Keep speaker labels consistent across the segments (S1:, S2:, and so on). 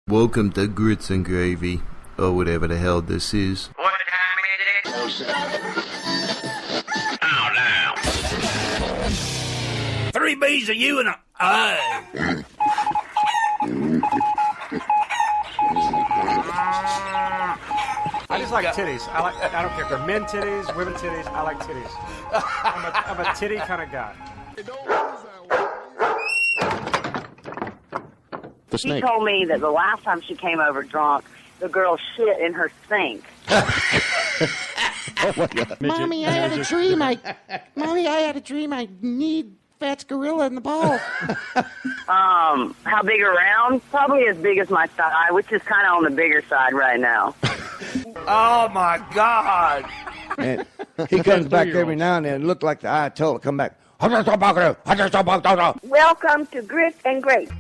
S1: Welcome to Grits and Gravy, or whatever the hell this is.
S2: What time is it? Oh, now.
S3: 3 B's of you and a I.
S4: I just like titties. I don't care if they're men titties, women titties. I like titties. I'm a titty kind of guy.
S5: The snake.
S6: She told me that the last time she came over drunk, the girl shit in her sink.
S5: Oh my God.
S7: Mommy, I had a dream. I need Fats Gorilla in the ball.
S6: How big around? Probably as big as my thigh, which is kind of on the bigger side right now.
S3: Oh, my God.
S8: And he comes back every now and then. Look like the Ayatollah. Come back.
S6: Welcome to Grits and Grapes.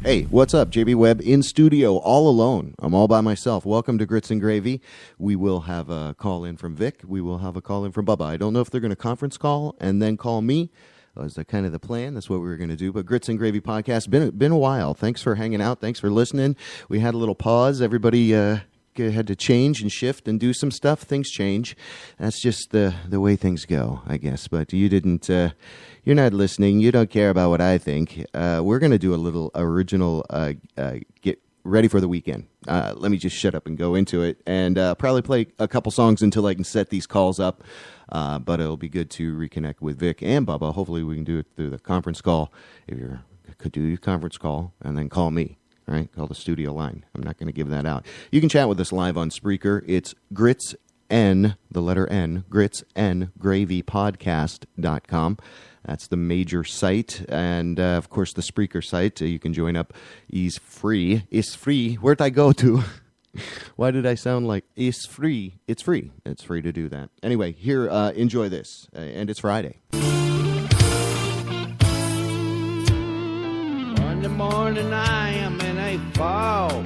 S5: Hey, what's up? JB Webb in studio, all alone. I'm all by myself. Welcome to Grits and Gravy. We will have a call in from Vic. We will have a call in from Bubba. I don't know if they're going to conference call and then call me. That was kind of the plan. That's what we were going to do. But Grits and Gravy podcast, been a while. Thanks for hanging out. Thanks for listening. We had a little pause. Everybody had to change and shift and do some stuff. Things change. That's just the way things go, I guess. But you didn't. You're not listening. You don't care about what I think. We're going to do a little original get ready for the weekend. Let me just shut up and go into it. And probably play a couple songs until I can set these calls up. But it'll be good to reconnect with Vic and Bubba. Hopefully we can do it through the conference call. If you could do your conference call and then call me. All right, call the studio line. I'm not going to give that out. You can chat with us live on Spreaker. It's Grits N, the letter N, Grits N, GravyPodcast.com. That's the major site. And, of course, the Spreaker site. You can join up. Is free. It's free. Where'd I go to? Why did I sound like it's free? It's free. It's free to do that. Anyway, here, enjoy this. And it's Friday.
S9: Monday morning I am in a fog,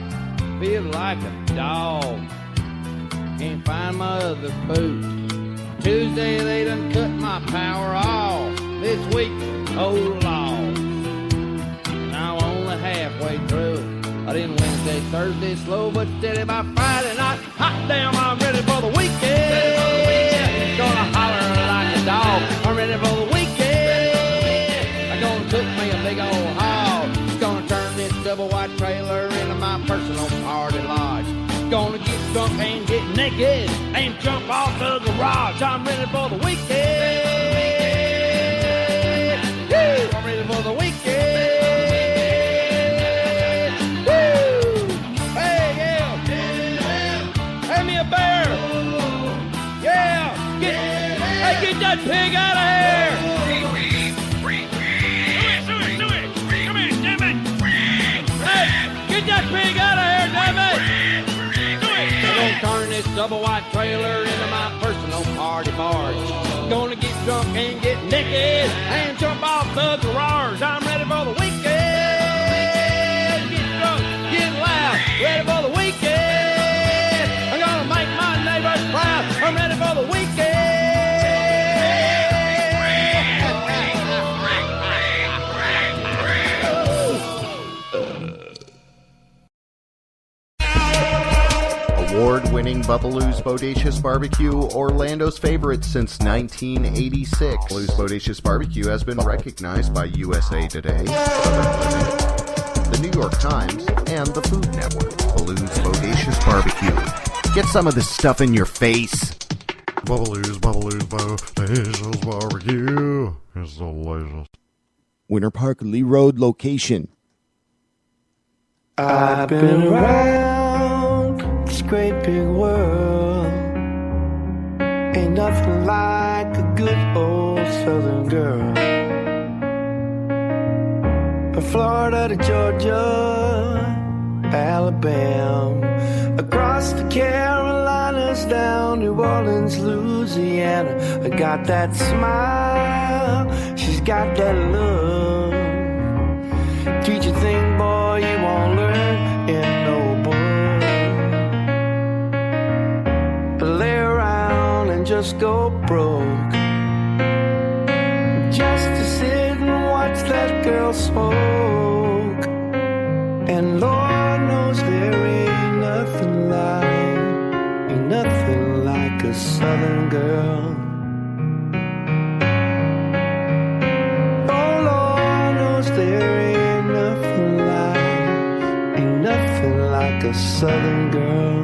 S9: feel like a dog, can't find my other boot. Tuesday they done cut my power off, this week, oh Lord, now I'm only halfway through. I didn't Wednesday, Thursday, slow but steady by Friday night, hot damn I'm ready for the weekend, gonna holler like a dog, I'm ready for the weekend, I'm gonna cook me a big old hog, gonna turn this double white trailer into my personal party lodge. Gonna get drunk and get naked and jump off the garage. I'm ready for the weekend. Woo! I'm ready for the weekend. Woo! Hey, yeah. Hand me a bear. Yeah. Hey, get that pig out of here. Get that pig out of here, damn it! I'm gonna turn this double white trailer into my personal party barge. Gonna get drunk and get naked and jump off the garage. I'm ready for the weekend. Get drunk, get loud, ready for the weekend. I'm gonna make my neighbors proud. I'm ready for the weekend.
S5: Award-winning Bubbalo's Bodacious Barbecue, Orlando's favorite since 1986. Bubbalo's Bodacious Barbecue has been recognized by USA Today, the New York Times, and the Food Network. Bubbalo's Bodacious Barbecue. Get some of this stuff in your face.
S10: Bubbalo's Bodacious Barbecue. It's delicious.
S5: Winter Park Lee Road location.
S11: I've been around this great big world. Ain't nothing like a good old southern girl. From Florida to Georgia, Alabama, across the Carolinas, down New Orleans, Louisiana. I got that smile, she's got that look. Teach a thing, boy, you won't learn in no book. Lay around and just go broke, just to sit girl smoke. And Lord knows there ain't nothing like a southern girl. Oh Lord knows there ain't nothing like a southern girl.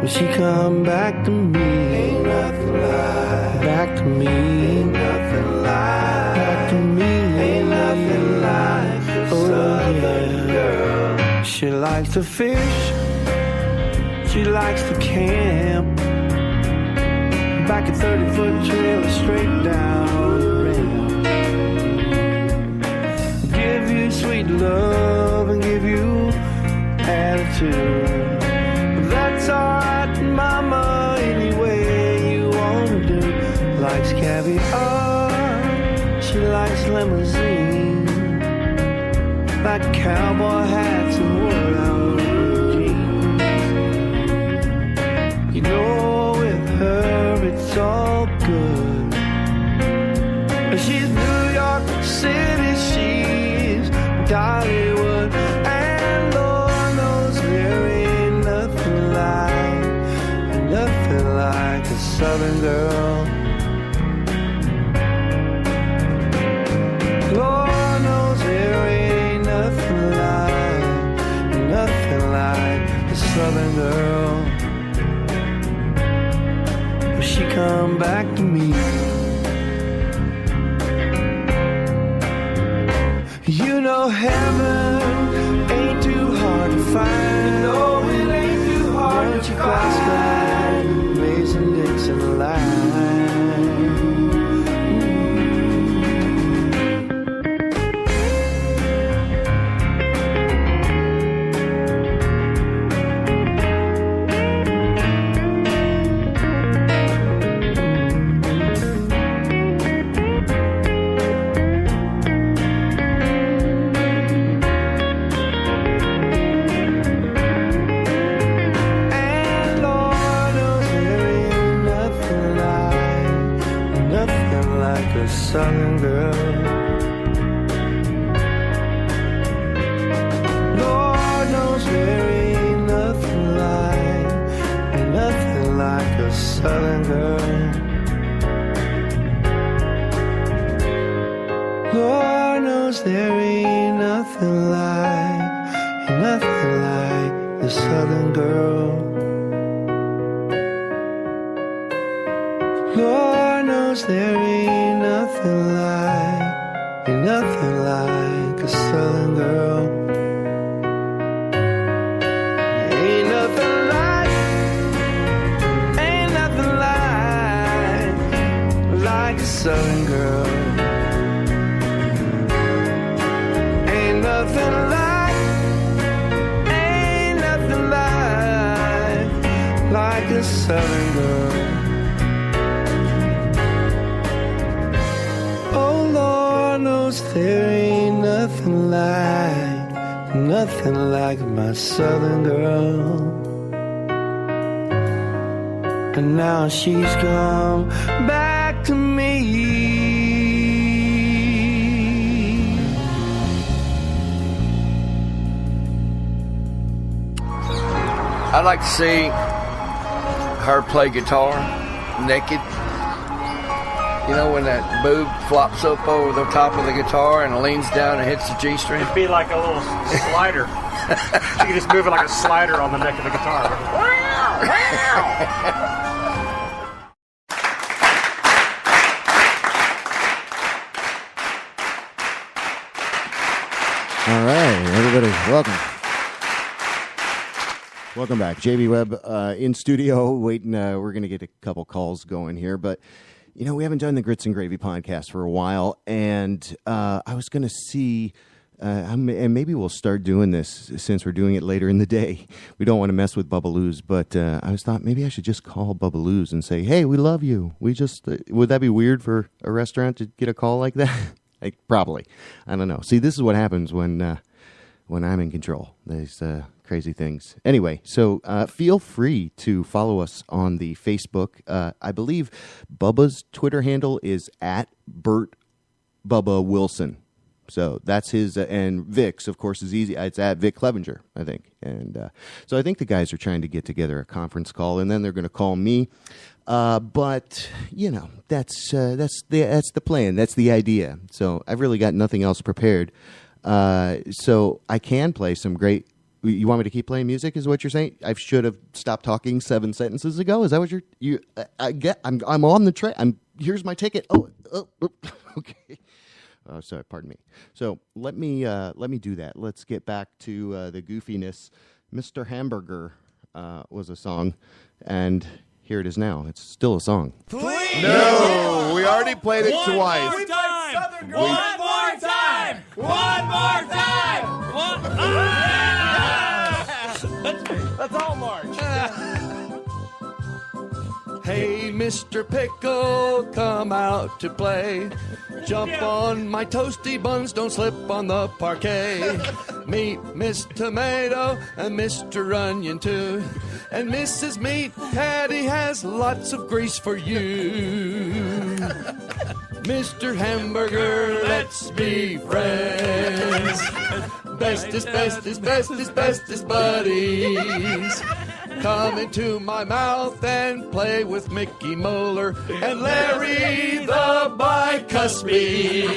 S11: When she come back to me, ain't nothing like, back to me, ain't nothing like, back to me, ain't nothing like a southern girl. She likes to fish, she likes to camp, back a 30-foot trail straight down the ramp. Give you sweet love and give you attitude. That's alright, mama, any way you wanna do. Likes caviar, she likes limousine, like cowboy hats and worn-out jeans. You know with her it's all good. She's New York City, she's Dollywood, and Lord knows there ain't nothing like a southern girl. Lord knows there ain't nothing like a southern girl. But she come back to me. You know heaven ain't too hard to find. No, it ain't too hard to find. Cross line, Mason Dixon line. Southern girl. Lord knows there ain't nothing like a southern girl. Lord knows there ain't nothing like a southern girl. Lord knows there ain't nothing like a southern girl. Ain't nothing like a southern girl. Ain't nothing like a southern girl. There ain't nothing like my southern girl. And now she's come back to me.
S3: I'd like to see her play guitar naked. You know, when that boob flops up over the top of the guitar and leans down and hits the G string?
S4: It'd be like a little slider. She could just move it like a slider on the neck of the guitar.
S5: All right, everybody, welcome. Welcome back. JB Webb in studio, waiting. We're going to get a couple calls going here, but you know, we haven't done the Grits and Gravy podcast for a while, and I was going to see, and maybe we'll start doing this since we're doing it later in the day. We don't want to mess with Bubbaloo's, but I was thought maybe I should just call Bubbaloo's and say, hey, we love you. We just, would that be weird for a restaurant to get a call like that? Like, probably. I don't know. See, this is what happens when I'm in control. There's crazy things. Anyway, so feel free to follow us on the Facebook. I believe Bubba's Twitter handle is @Bert Bubba Wilson. So that's his, and Vic's, of course, is easy. It's at Vic Clevenger, I think. And so I think the guys are trying to get together a conference call, and then they're going to call me. But you know, that's the plan. That's the idea. So I've really got nothing else prepared. So I can play some great. You want me to keep playing music? Is what you're saying? I should have stopped talking 7 sentences ago. Is that what you? I get. I'm on the train. Here's my ticket. Oh, okay. Sorry, pardon me. So let me do that. Let's get back to the goofiness. Mr. Hamburger was a song, and here it is now. It's still a song.
S12: Please!
S1: No, we already played it twice.
S12: One more time! One more time! One more time! Let's all march.
S11: Hey, Mr. Pickle, come out to play. Jump on my toasty buns, don't slip on the parquet. Meet Miss Tomato and Mr. Onion too. And Mrs. Meat Patty has lots of grease for you. Mr. Hamburger, let's be friends. Bestest buddies. Come into my mouth and play with Mickey Moeller and Larry the Bicuspid.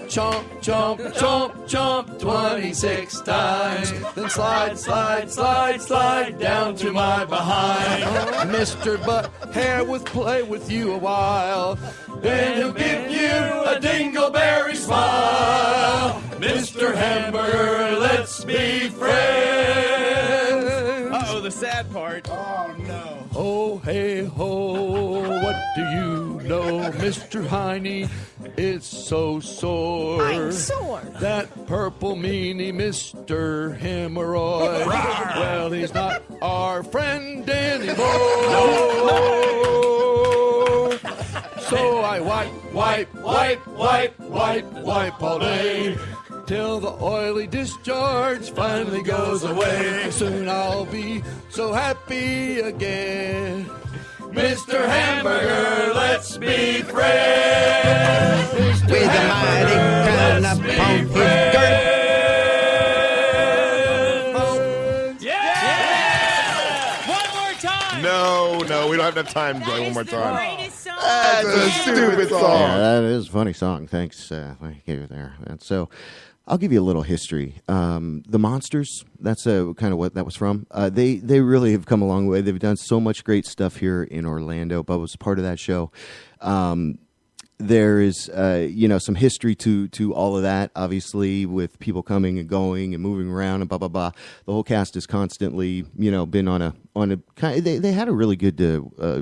S11: Chomp, chomp, chomp, chomp 26 times. Then slide down to my behind. Mr. Butt Hair with play with you a while. Then he'll give you a dingleberry smile. Mr. Hamburger, let's be friends.
S12: Uh-oh, the sad part. Oh, no.
S11: Oh, hey, ho, what do you know, Mr. Heine? It's so sore.
S13: I'm sore.
S11: That purple meanie, Mr. Hemorrhoid. Well, he's not our friend anymore. So I wipe all day. Till the oily discharge finally goes away. Soon I'll be so happy again. Mr. Hamburger, let's be friends. Mr.
S9: With a mighty crown upon his girth.
S12: Yeah! One more time!
S1: No, we don't have enough time to play one more time.
S13: Greatest song.
S1: That's a stupid song.
S5: Yeah, that is a funny song. Thanks. I gave it there. And so I'll give you a little history. The Monsters, that's kind of what that was from. They really have come a long way. They've done so much great stuff here in Orlando. Bubba was part of that show. There is, some history to all of that, obviously, with people coming and going and moving around and blah, blah, blah. The whole cast has constantly, been on a kind of, they had a really good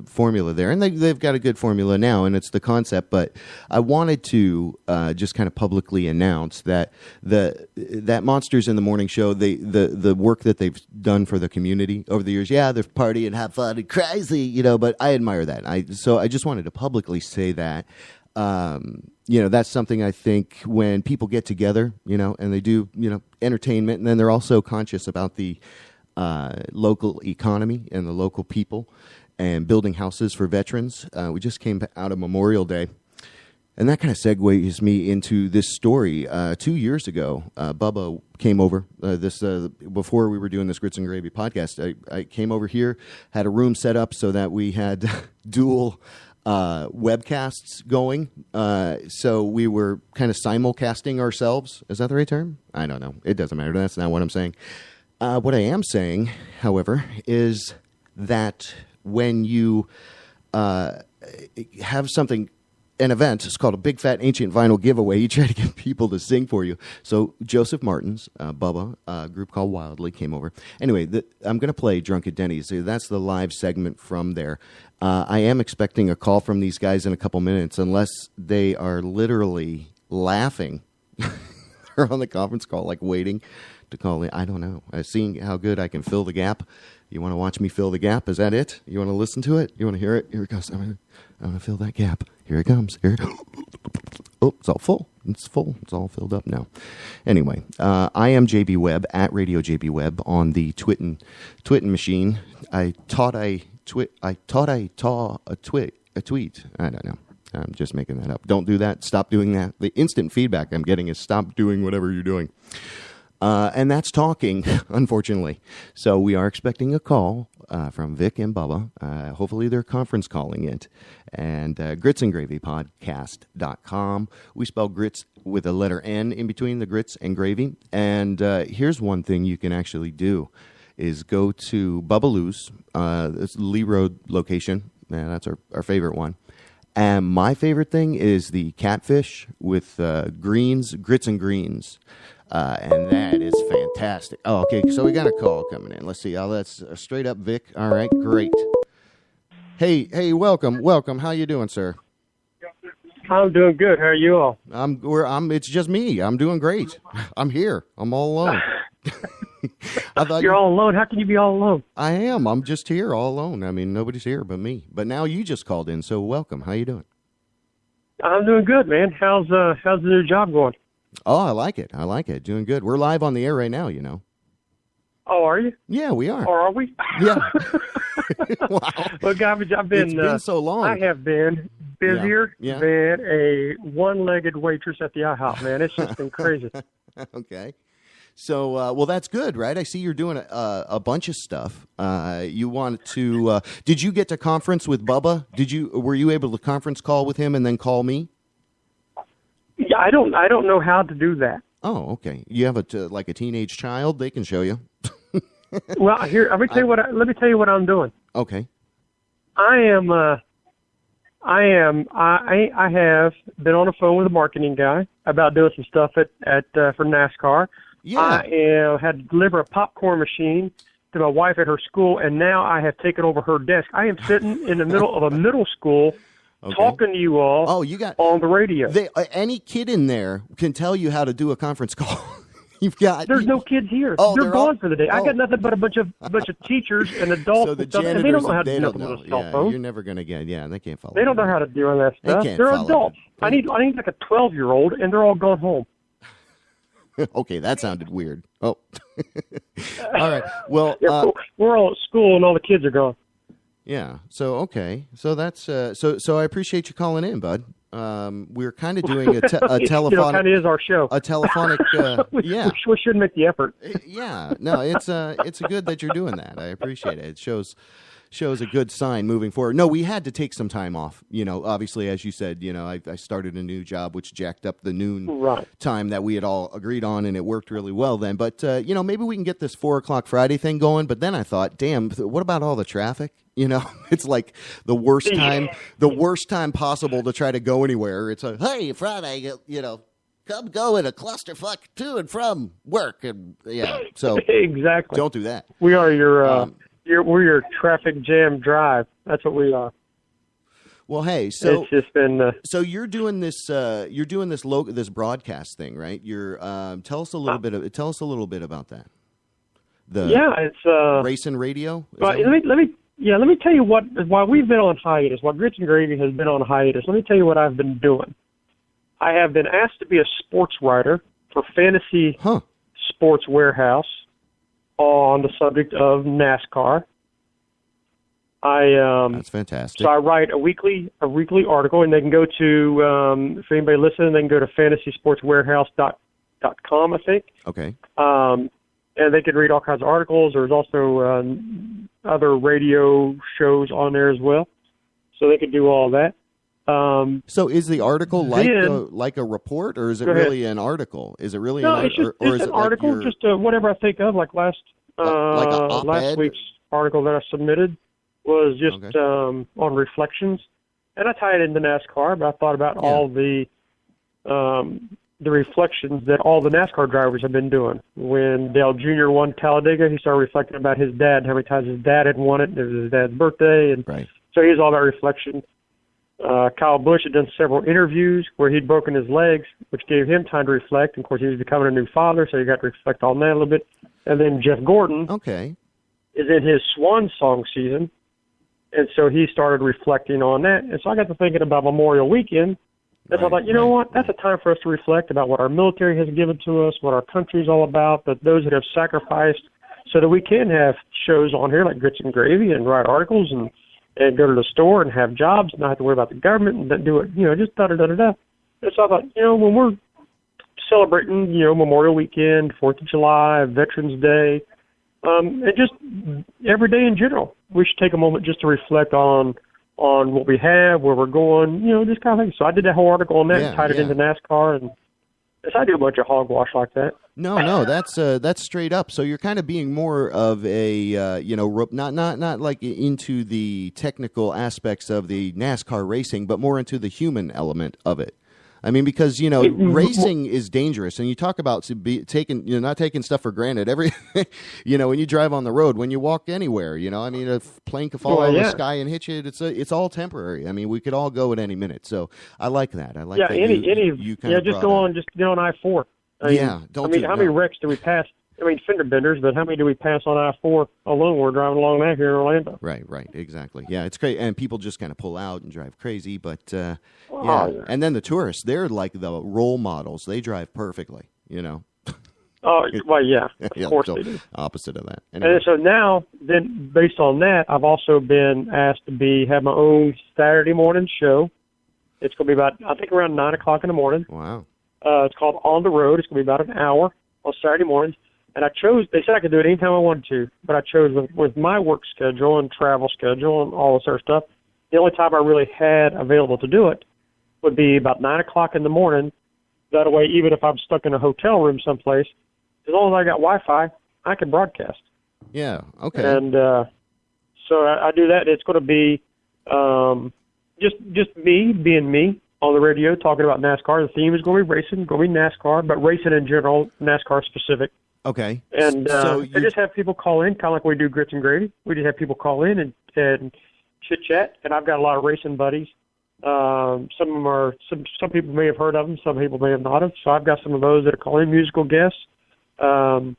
S5: formula there, and they've got a good formula now, and it's the concept, but I wanted to just kind of publicly announce that that Monsters in the Morning show, the work that they've done for the community over the years, they party and have fun and crazy, but I admire that. So I just wanted to publicly say that. That's something I think when people get together, and they do, entertainment, and then they're also conscious about the local economy and the local people and building houses for veterans. We just came out of Memorial Day, and that kind of segues me into this story. 2 years ago, Bubba came over. Before we were doing this Grits and Gravy podcast, I came over here, had a room set up so that we had dual webcasts going, so we were kind of simulcasting ourselves. Is that the right term? I don't know. It doesn't matter. That's not what I'm saying. What I am saying, however, is that when you have something, an event, it's called a Big Fat Ancient Vinyl Giveaway, you try to get people to sing for you. So Joseph Martins, Bubba, a group called Wildly, came over. Anyway, I'm going to play Drunk at Denny's. That's the live segment from there. I am expecting a call from these guys in a couple minutes, unless they are literally laughing. They're on the conference call, like waiting to call in. I don't know. Seeing how good I can fill the gap. You want to watch me fill the gap? Is that it? You want to listen to it? You want to hear it? Here it goes. I'm going to fill that gap. Here it comes. Here. Oh, it's all full. It's full. It's all filled up now. Anyway, I am JB Webb at Radio JB Webb on the Twitten machine. I taught a tweet. I don't know. I'm just making that up. Don't do that. Stop doing that. The instant feedback I'm getting is stop doing whatever you're doing. And that's talking, unfortunately. So we are expecting a call from Vic and Bubba. Hopefully they're conference calling it. And gritsandgravypodcast.com. We spell grits with a letter N in between the grits and gravy. And here's one thing you can actually do is go to Bubbaloo's, this Lee Road location. That's our favorite one. And my favorite thing is the catfish with greens, grits and greens. And that is fantastic. Oh, okay, so we got a call coming in. Let's see. That's straight up Vic. All right, great. Hey, welcome. How you doing, sir?
S13: I'm doing good. How are you all?
S5: It's just me. I'm doing great. I'm here. I'm all alone. I thought
S13: You're all alone? How can you be all alone?
S5: I am. I'm just here all alone. I mean, nobody's here but me. But now you just called in, so welcome. How you doing?
S13: I'm doing good, man. How's the new job going?
S5: Oh, I like it. Doing good. We're live on the air right now, you know.
S13: Oh, are you?
S5: Yeah, we are.
S13: Or are we?
S5: Yeah.
S13: Wow. Look, I've been...
S5: It's been so long.
S13: I have been busier
S5: Yeah.
S13: than a one-legged waitress at the IHOP, man. It's just been crazy.
S5: Okay. So, well, that's good, right? I see you're doing a bunch of stuff. You want to... did you get to conference with Bubba? Were you able to conference call with him and then call me?
S13: Yeah, I don't know how to do that.
S5: Oh, okay. You have a teenage child? They can show you.
S13: Well, here, let me tell you what I'm doing.
S5: Okay.
S13: I have been on the phone with a marketing guy about doing some stuff for NASCAR.
S5: Yeah.
S13: I had to deliver a popcorn machine to my wife at her school, and now I have taken over her desk. I am sitting in the middle of a middle school talking to you all on the radio.
S5: Any kid in there can tell you how to do a conference call.
S13: There's no kids here. They're gone for the day. I got nothing but a bunch of teachers and adults
S5: So the
S13: and stuff,
S5: janitors,
S13: and they don't know how to
S5: they
S13: do
S5: don't
S13: nothing
S5: know.
S13: with a cell
S5: Yeah,
S13: phone.
S5: you're never going to get. Yeah, they can't follow.
S13: They don't know how to do all that stuff.
S5: can't
S13: They're
S5: follow
S13: adults. I need like a 12-year-old, and they're all gone home.
S5: Okay, that sounded weird. Oh, all right. Well,
S13: we're all at school, and all the kids are gone.
S5: Yeah. So okay. So that's so I appreciate you calling in, bud. We're kind of doing a telephonic.
S13: Kind of is our show.
S5: A telephonic. Yeah.
S13: We should make the effort.
S5: Yeah. No, it's good that you're doing that. I appreciate it. It shows a good sign moving forward. No, we had to take some time off. You know, obviously, as you said, you know, I started a new job, which jacked up the noon time that we had all agreed on, and it worked really well then. But, you know, maybe we can get this 4 o'clock Friday thing going. But then I thought, damn, what about all the traffic? You know, it's like the worst time possible to try to go anywhere. It's like, hey, Friday, you know, come go in a clusterfuck to and from work. And yeah, so
S13: exactly.
S5: Don't do that.
S13: We are we're your traffic jam drive. That's what we are.
S5: Well, hey, so
S13: it's just been.
S5: So you're doing this. You're doing this broadcast thing, right? You're tell us a little bit about that.
S13: It's
S5: racing radio.
S13: But let me tell you while we've been on hiatus, while Grits and Gravy has been on hiatus. Let me tell you what I've been doing. I have been asked to be a sports writer for Fantasy Sports Warehouse on the subject of NASCAR.
S5: That's fantastic.
S13: So I write a weekly article, and they can go to if anybody listening, they can go to fantasysportswarehouse.com, I think.
S5: Okay.
S13: And they can read all kinds of articles. There's also other radio shows on there as well, so they could do all that.
S5: So is the article like a report, or is it really an article? Is it really
S13: it's an article, just whatever I think of. Like last week's article that I submitted was just on reflections, and I tie it into NASCAR. But I thought about all the reflections that all the NASCAR drivers have been doing. When Dale Jr. won Talladega, he started reflecting about his dad, how many times his dad had won it. It was his dad's birthday, and so he was all about reflection. Kyle Busch had done several interviews where he'd broken his legs, which gave him time to reflect. And of course, he was becoming a new father, so he got to reflect on that a little bit. And then Jeff Gordon is in his swan song season, and so he started reflecting on that. And so I got to thinking about Memorial Weekend, and so I thought, you know what, that's a time for us to reflect about what our military has given to us, what our country's all about, that those that have sacrificed, so that we can have shows on here like Grits and Gravy and write articles and and go to the store and have jobs and not have to worry about the government and do it, just da-da-da-da-da. And so I thought, when we're celebrating, Memorial Weekend, 4th of July, Veterans Day, and just every day in general, we should take a moment just to reflect on what we have, where we're going, this kind of thing. So I did that whole article on that and tied it into NASCAR, and I do a bunch of hogwash like that.
S5: No, that's straight up. So you're kind of being more of a, not like into the technical aspects of the NASCAR racing, but more into the human element of it. I mean, because, racing is dangerous, and you talk about not taking stuff for granted. When you drive on the road, when you walk anywhere, a plane could fall out of the sky and hit you. It's all temporary. I mean, we could all go at any minute. So I like that. I like that. You kind of
S13: just go on I-4. How many wrecks do we pass? Fender benders, but how many do we pass on I-4 alone? We're driving along that here in Orlando.
S5: Right, exactly. Yeah, it's great, and people just kind of pull out and drive crazy. But
S13: yeah,
S5: and then the tourists, they're like the role models. They drive perfectly,
S13: Oh, well, yeah, of course they do.
S5: Opposite of that. Anyway.
S13: And so now, then, based on that, I've also been asked to have my own Saturday morning show. It's going to be about, I think, around 9 o'clock in the morning.
S5: Wow.
S13: It's called On the Road. It's going to be about an hour on Saturday mornings. And they said I could do it anytime I wanted to, but I chose with my work schedule and travel schedule and all this other stuff, the only time I really had available to do it would be about 9 o'clock in the morning. That way, even if I'm stuck in a hotel room someplace, as long as I got Wi-Fi, I can broadcast.
S5: Yeah, okay.
S13: And so I do that. It's going to be just me being me on the radio talking about NASCAR. The theme is going to be racing, going to be NASCAR, but racing in general, NASCAR specific.
S5: Okay.
S13: And I just have people call in, kind of like we do Grits and Gravy. We just have people call in and chit-chat, and I've got a lot of racing buddies. Some of them are, some people may have heard of them, some people may have not have. So I've got some of those that are calling musical guests. So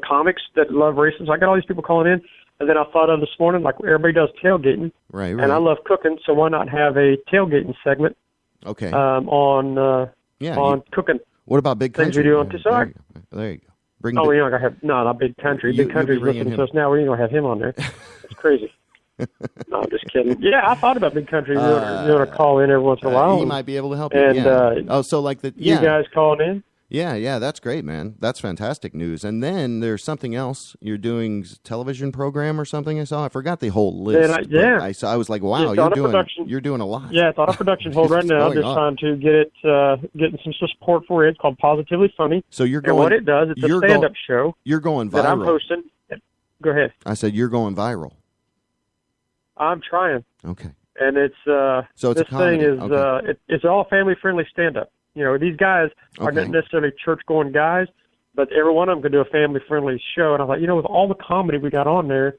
S13: comics that love racing. So I got all these people calling in. And then I thought of this morning, like everybody does tailgating.
S5: Right.
S13: And I love cooking, so why not have a tailgating segment?
S5: Okay.
S13: On cooking.
S5: What about Big Country?
S13: Things we do on
S5: there you go.
S13: Not Big Country. Big Country's listening to us now. We ain't going to have him on there. It's crazy. No, I'm just kidding. Yeah, I thought about Big Country doing a call in every once in a while.
S5: He might be able to help you.
S13: And,
S5: so like the
S13: you guys calling in?
S5: Yeah, that's great, man. That's fantastic news. And then there's something else. You're doing television program or something I saw. I forgot the whole list. I was like, wow, you're doing a lot.
S13: Yeah, it's on a production hold right now. Just trying to getting some support for it. It's called Positively Funny.
S5: So you're going.
S13: And what it does, it's a stand-up show.
S5: You're going viral.
S13: That I'm hosting. Go ahead.
S5: I said you're going viral.
S13: I'm trying.
S5: Okay.
S13: And it's
S5: so it's
S13: this
S5: a comedy.
S13: thing is it's all family-friendly stand-up. These guys are not necessarily church-going guys, but every one of them can do a family-friendly show. And I thought, with all the comedy we got on there,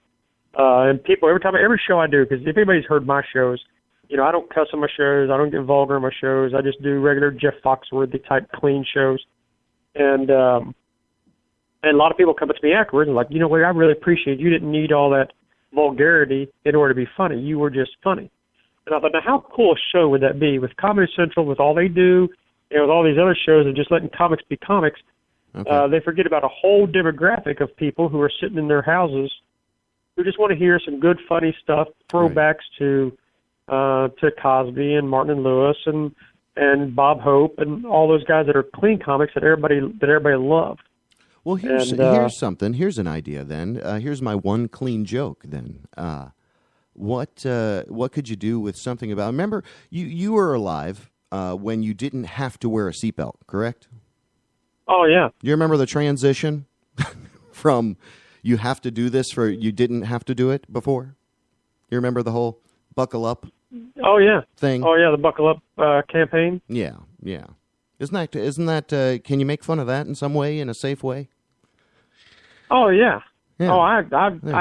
S13: and people, every show I do, because if anybody's heard my shows, I don't cuss on my shows, I don't get vulgar on my shows, I just do regular Jeff Foxworthy type clean shows. And a lot of people come up to me afterwards and like, I really appreciate you didn't need all that vulgarity in order to be funny. You were just funny. And I thought, now how cool a show would that be with Comedy Central, with all they do, with all these other shows and just letting comics be comics. Okay. They forget about a whole demographic of people who are sitting in their houses who just want to hear some good, funny stuff, throwbacks to Cosby and Martin and Lewis and Bob Hope and all those guys that are clean comics that everybody loved.
S5: Well, here's something. Here's an idea then. Here's my one clean joke then. What could you do with something about? Remember, you were alive when you didn't have to wear a seatbelt, correct?
S13: Oh yeah.
S5: You remember the transition from you have to do this for you didn't have to do it before? You remember the whole buckle up?
S13: Oh yeah.
S5: Thing.
S13: Oh yeah, the buckle up campaign.
S5: Yeah. Isn't that? Can you make fun of that in some way, in a safe way?
S13: Oh yeah. Oh, I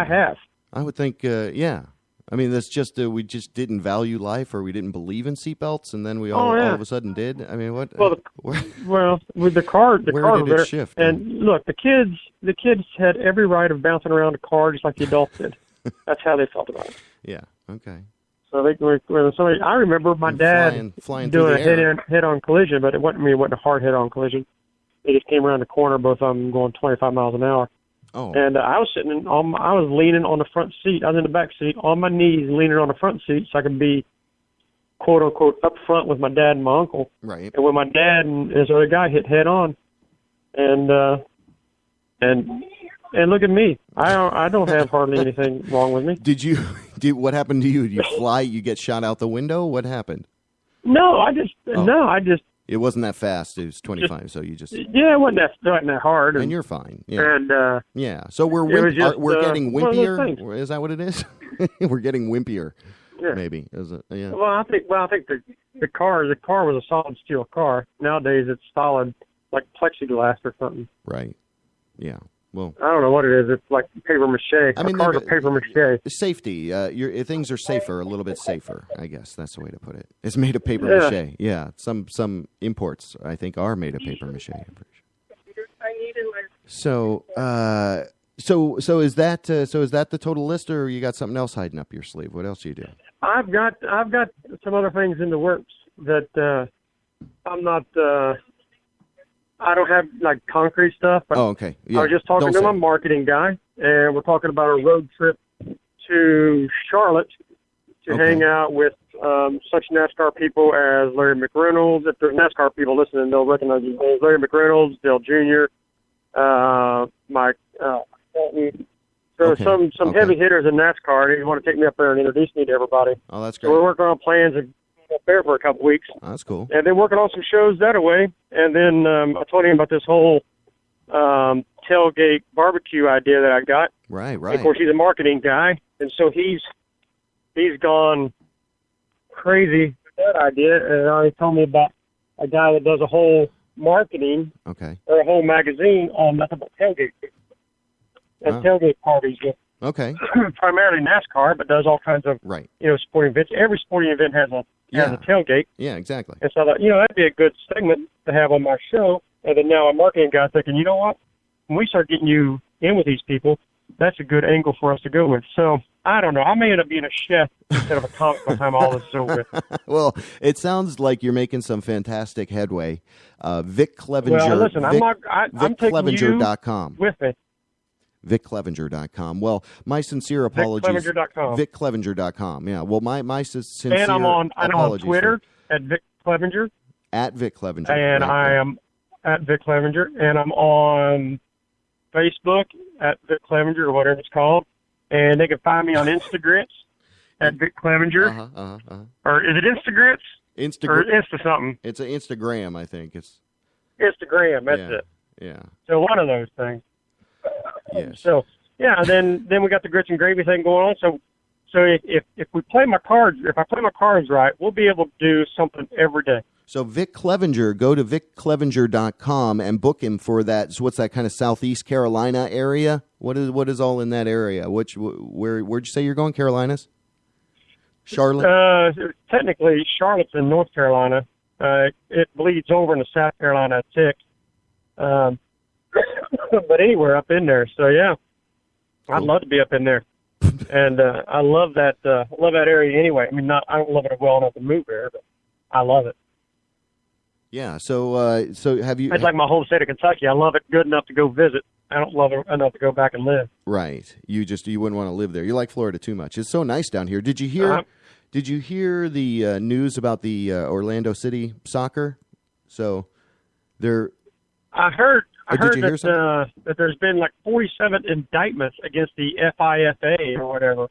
S13: have.
S5: I would think, yeah. I mean, that's just we just didn't value life, or we didn't believe in seatbelts, and then we all of a sudden did. I mean, what?
S13: Well, with the car,
S5: where did it shift?
S13: And look, the kids had every right of bouncing around a car just like the adults did. That's how they felt about it.
S5: Yeah. Okay.
S13: So I remember my dad
S5: flying
S13: doing a head-on collision, but it wasn't a hard head-on collision. They just came around the corner, both of them going 25 miles an hour.
S5: Oh.
S13: And I was I was leaning on the front seat. I was in the back seat on my knees, leaning on the front seat so I could be, quote unquote, up front with my dad and my uncle.
S5: Right.
S13: And when my dad and this other guy hit head on, and look at me, I don't have hardly anything wrong with me.
S5: What happened to you? Did you fly? You get shot out the window? What happened?
S13: No, I just.
S5: It wasn't that fast. It was 25, so you just.
S13: Yeah, it wasn't that hard.
S5: And you're fine. Yeah.
S13: And
S5: yeah. So we're getting wimpier. Is that what it is? We're getting wimpier.
S13: Yeah.
S5: Maybe. Is it? Yeah.
S13: Well, I think the car was a solid steel car. Nowadays, it's solid, like plexiglass or something.
S5: Right. Yeah. Well,
S13: I don't know what it is. It's like paper mache.
S5: I mean,
S13: cars are paper mache.
S5: Safety. Things are safer, a little bit safer. I guess that's the way to put it. It's made of paper mache. Yeah. Some imports, I think, are made of paper mache. So is that the total list, or you got something else hiding up your sleeve? What else do you do?
S13: I've got some other things in the works that I'm not. I don't have like concrete stuff. But
S5: okay. Yeah.
S13: I was just talking to my marketing guy, and we're talking about a road trip to Charlotte to hang out with such NASCAR people as Larry McReynolds. If there's NASCAR people listening, they'll recognize these names: Larry McReynolds, Dale Jr., Mike. Some heavy hitters in NASCAR. They want to take me up there and introduce me to everybody.
S5: Oh, that's great.
S13: So we're working on plans to go up there for a couple weeks.
S5: Oh, that's cool.
S13: And then working on some shows that way. And then I told him about this whole tailgate barbecue idea that I got.
S5: Right.
S13: And of course, he's a marketing guy, and so he's gone crazy with that idea. And he told me about a guy that does a whole marketing or a whole magazine on nothing but tailgate. Tailgate parties with primarily NASCAR, but does all kinds of sporting events. Every sporting event has a tailgate.
S5: Yeah, exactly.
S13: And so I thought, that'd be a good segment to have on my show. And then now a marketing guy thinking, you know what? When we start getting you in with these people, that's a good angle for us to go with. So I don't know. I may end up being a chef instead of a comic by the time all this is over with.
S5: Well, it sounds like you're making some fantastic headway. Vic Clevenger.
S13: Well, listen, I'm taking you with me.
S5: VicClevenger.com. Well, my sincere apologies.
S13: VicClevenger.com.
S5: VicClevenger.com. Yeah. Well, my sincere
S13: and I'm on Twitter
S5: at
S13: Vic Clevenger.
S5: At Vic Clevenger.
S13: And I am at Vic Clevenger. And I'm on Facebook at Vic Clevenger or whatever it's called. And they can find me on Instagrams at Vic Clevenger. Or is it Instagrams? Or Insta something?
S5: It's an Instagram, I think. It's
S13: Instagram. That's it.
S5: Yeah.
S13: So one of those things.
S5: Yes.
S13: So then we got the grits and gravy thing going on. So if we play my cards, if I play my cards right, we'll be able to do something every day.
S5: So Vic Clevenger, go to VicClevenger.com and book him for that. So what's that kind of Southeast Carolina area? What is all in that area? Where'd you say you're going? Carolinas? Charlotte?
S13: Technically, Charlotte's in North Carolina. It bleeds over into South Carolina tick. But anywhere up in there. So yeah, cool. I'd love to be up in there, and I love that area anyway. I mean, I don't love it well enough to move there, but I love it.
S5: Yeah. So have you?
S13: It's like my whole state of Kentucky. I love it good enough to go visit. I don't love it enough to go back and live.
S5: Right. You wouldn't want to live there. You like Florida too much. It's so nice down here. Did you hear? Did you hear the news about the Orlando City soccer? So
S13: I heard that there's been like 47 indictments against the FIFA or whatever.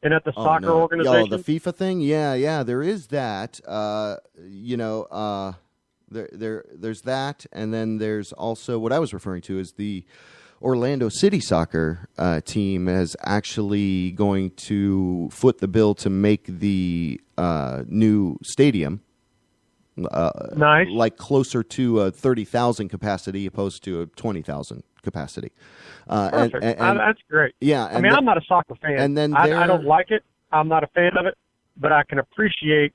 S13: And at the soccer organization?
S5: The FIFA thing? Yeah, there is that. There's that, and then there's also what I was referring to as the Orlando City soccer team is actually going to foot the bill to make the new stadium
S13: nice,
S5: like closer to a 30,000 capacity opposed to a 20,000 capacity.
S13: Perfect. That's great.
S5: Yeah,
S13: I mean, I'm not a soccer fan.
S5: And then
S13: I don't like it. I'm not a fan of it, but I can appreciate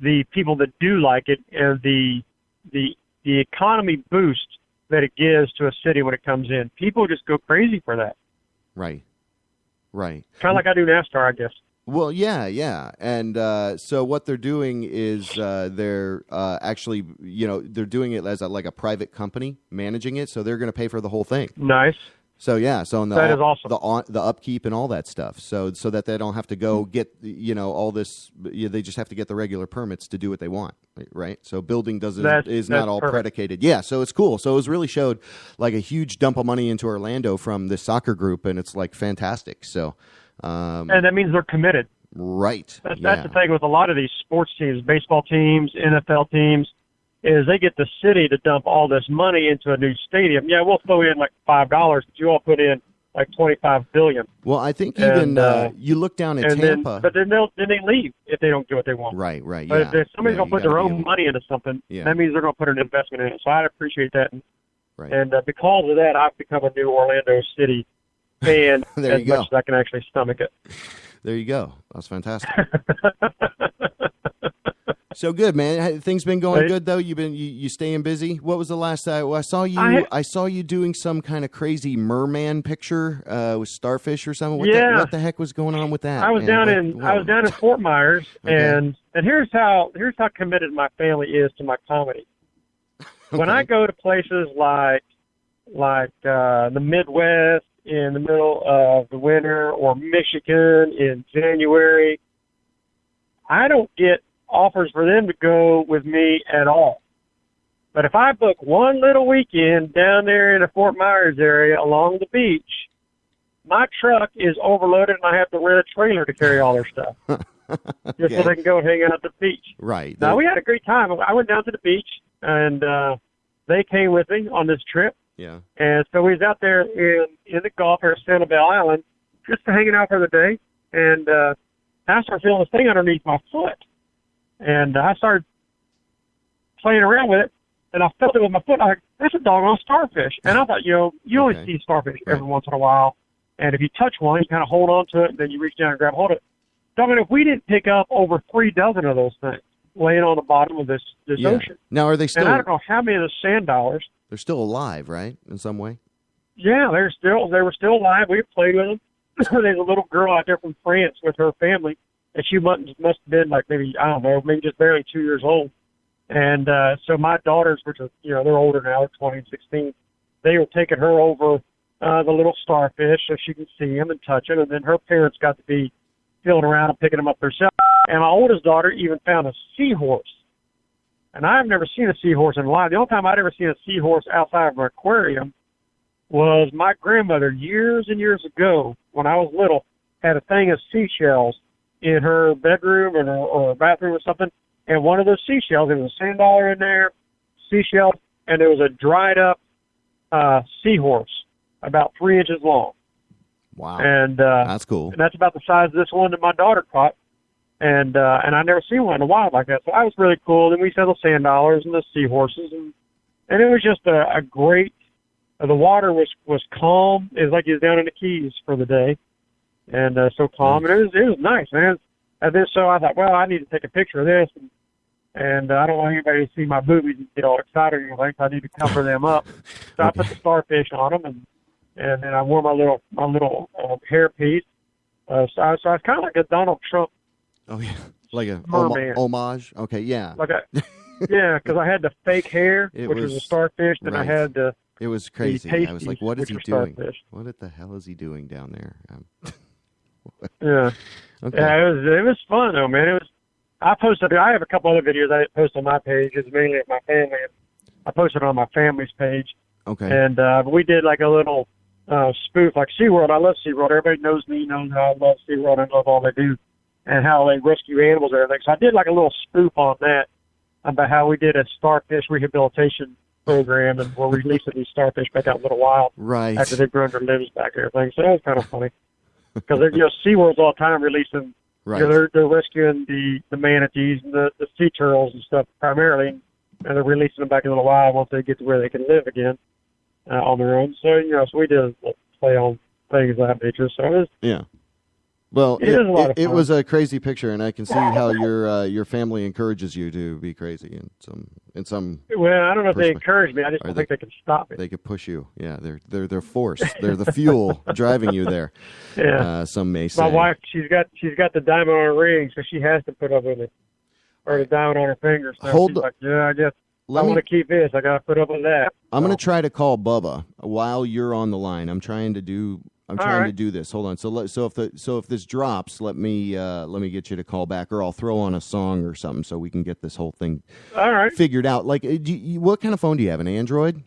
S13: the people that do like it and the economy boost that it gives to a city when it comes in. People just go crazy for that.
S5: Right.
S13: Kind of like I do NASCAR, I guess.
S5: Well, yeah. And so what they're doing is they're actually, they're doing it as like a private company managing it, so they're going to pay for the whole thing.
S13: Nice.
S5: So yeah, so on
S13: that is awesome.
S5: The upkeep and all that stuff. So that they don't have to go get all this. They just have to get the regular permits to do what they want, right? So building is not all
S13: perfect.
S5: predicated. Yeah, so it's cool. So it was really showed like a huge dump of money into Orlando from this soccer group, and it's like fantastic. So
S13: and that means they're committed.
S5: Right.
S13: That's the thing with a lot of these sports teams, baseball teams, NFL teams, is they get the city to dump all this money into a new stadium. Yeah, we'll throw in like $5, but you all put in like $25 billion.
S5: Well, I think even you look down at Tampa,
S13: but then they leave if they don't do what they want.
S5: Right.
S13: But if somebody's going to put their own money into something, that means they're going to put an investment in it. So I appreciate that, and because of that, I've become a new Orlando City fan as much as I can actually stomach it.
S5: There you go. That's fantastic. So good, man. Things been going good though. You staying busy. What was the last time I saw you? I saw you doing some kind of crazy merman picture with starfish or something. What the heck was going on with that?
S13: I was down in Fort Myers, and here's how committed my family is to my comedy. When I go to places like the Midwest in the middle of the winter, or Michigan in January, I don't get offers for them to go with me at all. But if I book one little weekend down there in the Fort Myers area along the beach, my truck is overloaded and I have to rent a trailer to carry all their stuff. Just so they can go hang out at the beach.
S5: Right.
S13: Now, we had a great time. I went down to the beach, and they came with me on this trip.
S5: Yeah.
S13: And so we was out there in the Gulf here at Sanibel Island, just hanging out for the day. And I started feeling this thing underneath my foot. And I started playing around with it, and I felt it with my foot. I was like, that's a doggone starfish. And I thought, you only see starfish every once in a while. And if you touch one, you kind of hold on to it, and then you reach down and grab hold of it. So, I mean, if we didn't pick up over 3 dozen of those things laying on the bottom of this ocean.
S5: Now, are they still?
S13: And I don't know how many of the sand dollars.
S5: They're still alive, right, in some way?
S13: Yeah, they were still alive. We played with them. There's a little girl out there from France with her family, and she must have been like maybe just barely 2 years old. And so my daughters, which are, they're older now, they're 20 and 16, they were taking her over the little starfish so she can see them and touch them. And then her parents got to be feeling around and picking them up themselves. And my oldest daughter even found a seahorse. And I've never seen a seahorse in life. The only time I'd ever seen a seahorse outside of an aquarium was my grandmother years and years ago, when I was little, had a thing of seashells in her bedroom or bathroom or something. And one of those seashells, there was a sand dollar in there, seashell, and there was a dried up seahorse about 3 inches long.
S5: Wow.
S13: And
S5: that's cool.
S13: And that's about the size of this one that my daughter caught. And I never seen one in the wild like that. So that was really cool. Then we saw the sand dollars and the seahorses, and it was just a great. The water was calm. It was like he was down in the Keys for the day, and so calm. And it was nice, man. And then so I thought, well, I need to take a picture of this, and I don't want anybody to see my boobies and get all excited or anything. So I need to cover them up. So I put the starfish on them, and then I wore my little hair piece. So I was kind of like a Donald Trump.
S5: Oh yeah, like a homage. Okay, yeah.
S13: Yeah, because I had the fake hair, which was a starfish, and I had the.
S5: It was crazy. I was like, what is he doing? Starfish. What the hell is he doing down there?
S13: Yeah.
S5: Okay.
S13: Yeah, it was fun though, man. I have a couple other videos I didn't post on my page. It's mainly of my family. I posted on my family's page.
S5: Okay.
S13: And we did like a little spoof, like SeaWorld. I love SeaWorld. Everybody knows me, knows how I love SeaWorld and love all they do and how they rescue animals and everything. So I did like a little spoof on that about how we did a starfish rehabilitation program, and we're releasing these starfish back out in a little while.
S5: Right.
S13: After they've grown their limbs back and everything. So that was kind of funny. Because SeaWorld's all the time releasing, they're rescuing the manatees and the sea turtles and stuff primarily, and they're releasing them back in a little while once they get to where they can live again on their own. So, so we did play on things of that nature. So it was,
S5: yeah. Well, it was a crazy picture, and I can see how your family encourages you to be crazy in some.
S13: Well, I don't know if they encourage me. I just don't think they can stop it.
S5: They could push you. Yeah, they're force. They're the fuel driving you there.
S13: Yeah.
S5: Some may say.
S13: My wife, she's got the diamond on her ring, so she has to put up with it, or the diamond on her finger. So she's like, yeah, I guess. I want to keep this. I got to put up with that.
S5: I'm going to try to call Bubba while you're on the line. I'm trying to do this. Hold on. So if this drops, let me get you to call back, or I'll throw on a song or something so we can get this whole thing figured out. Like, what kind of phone do you have? An Android?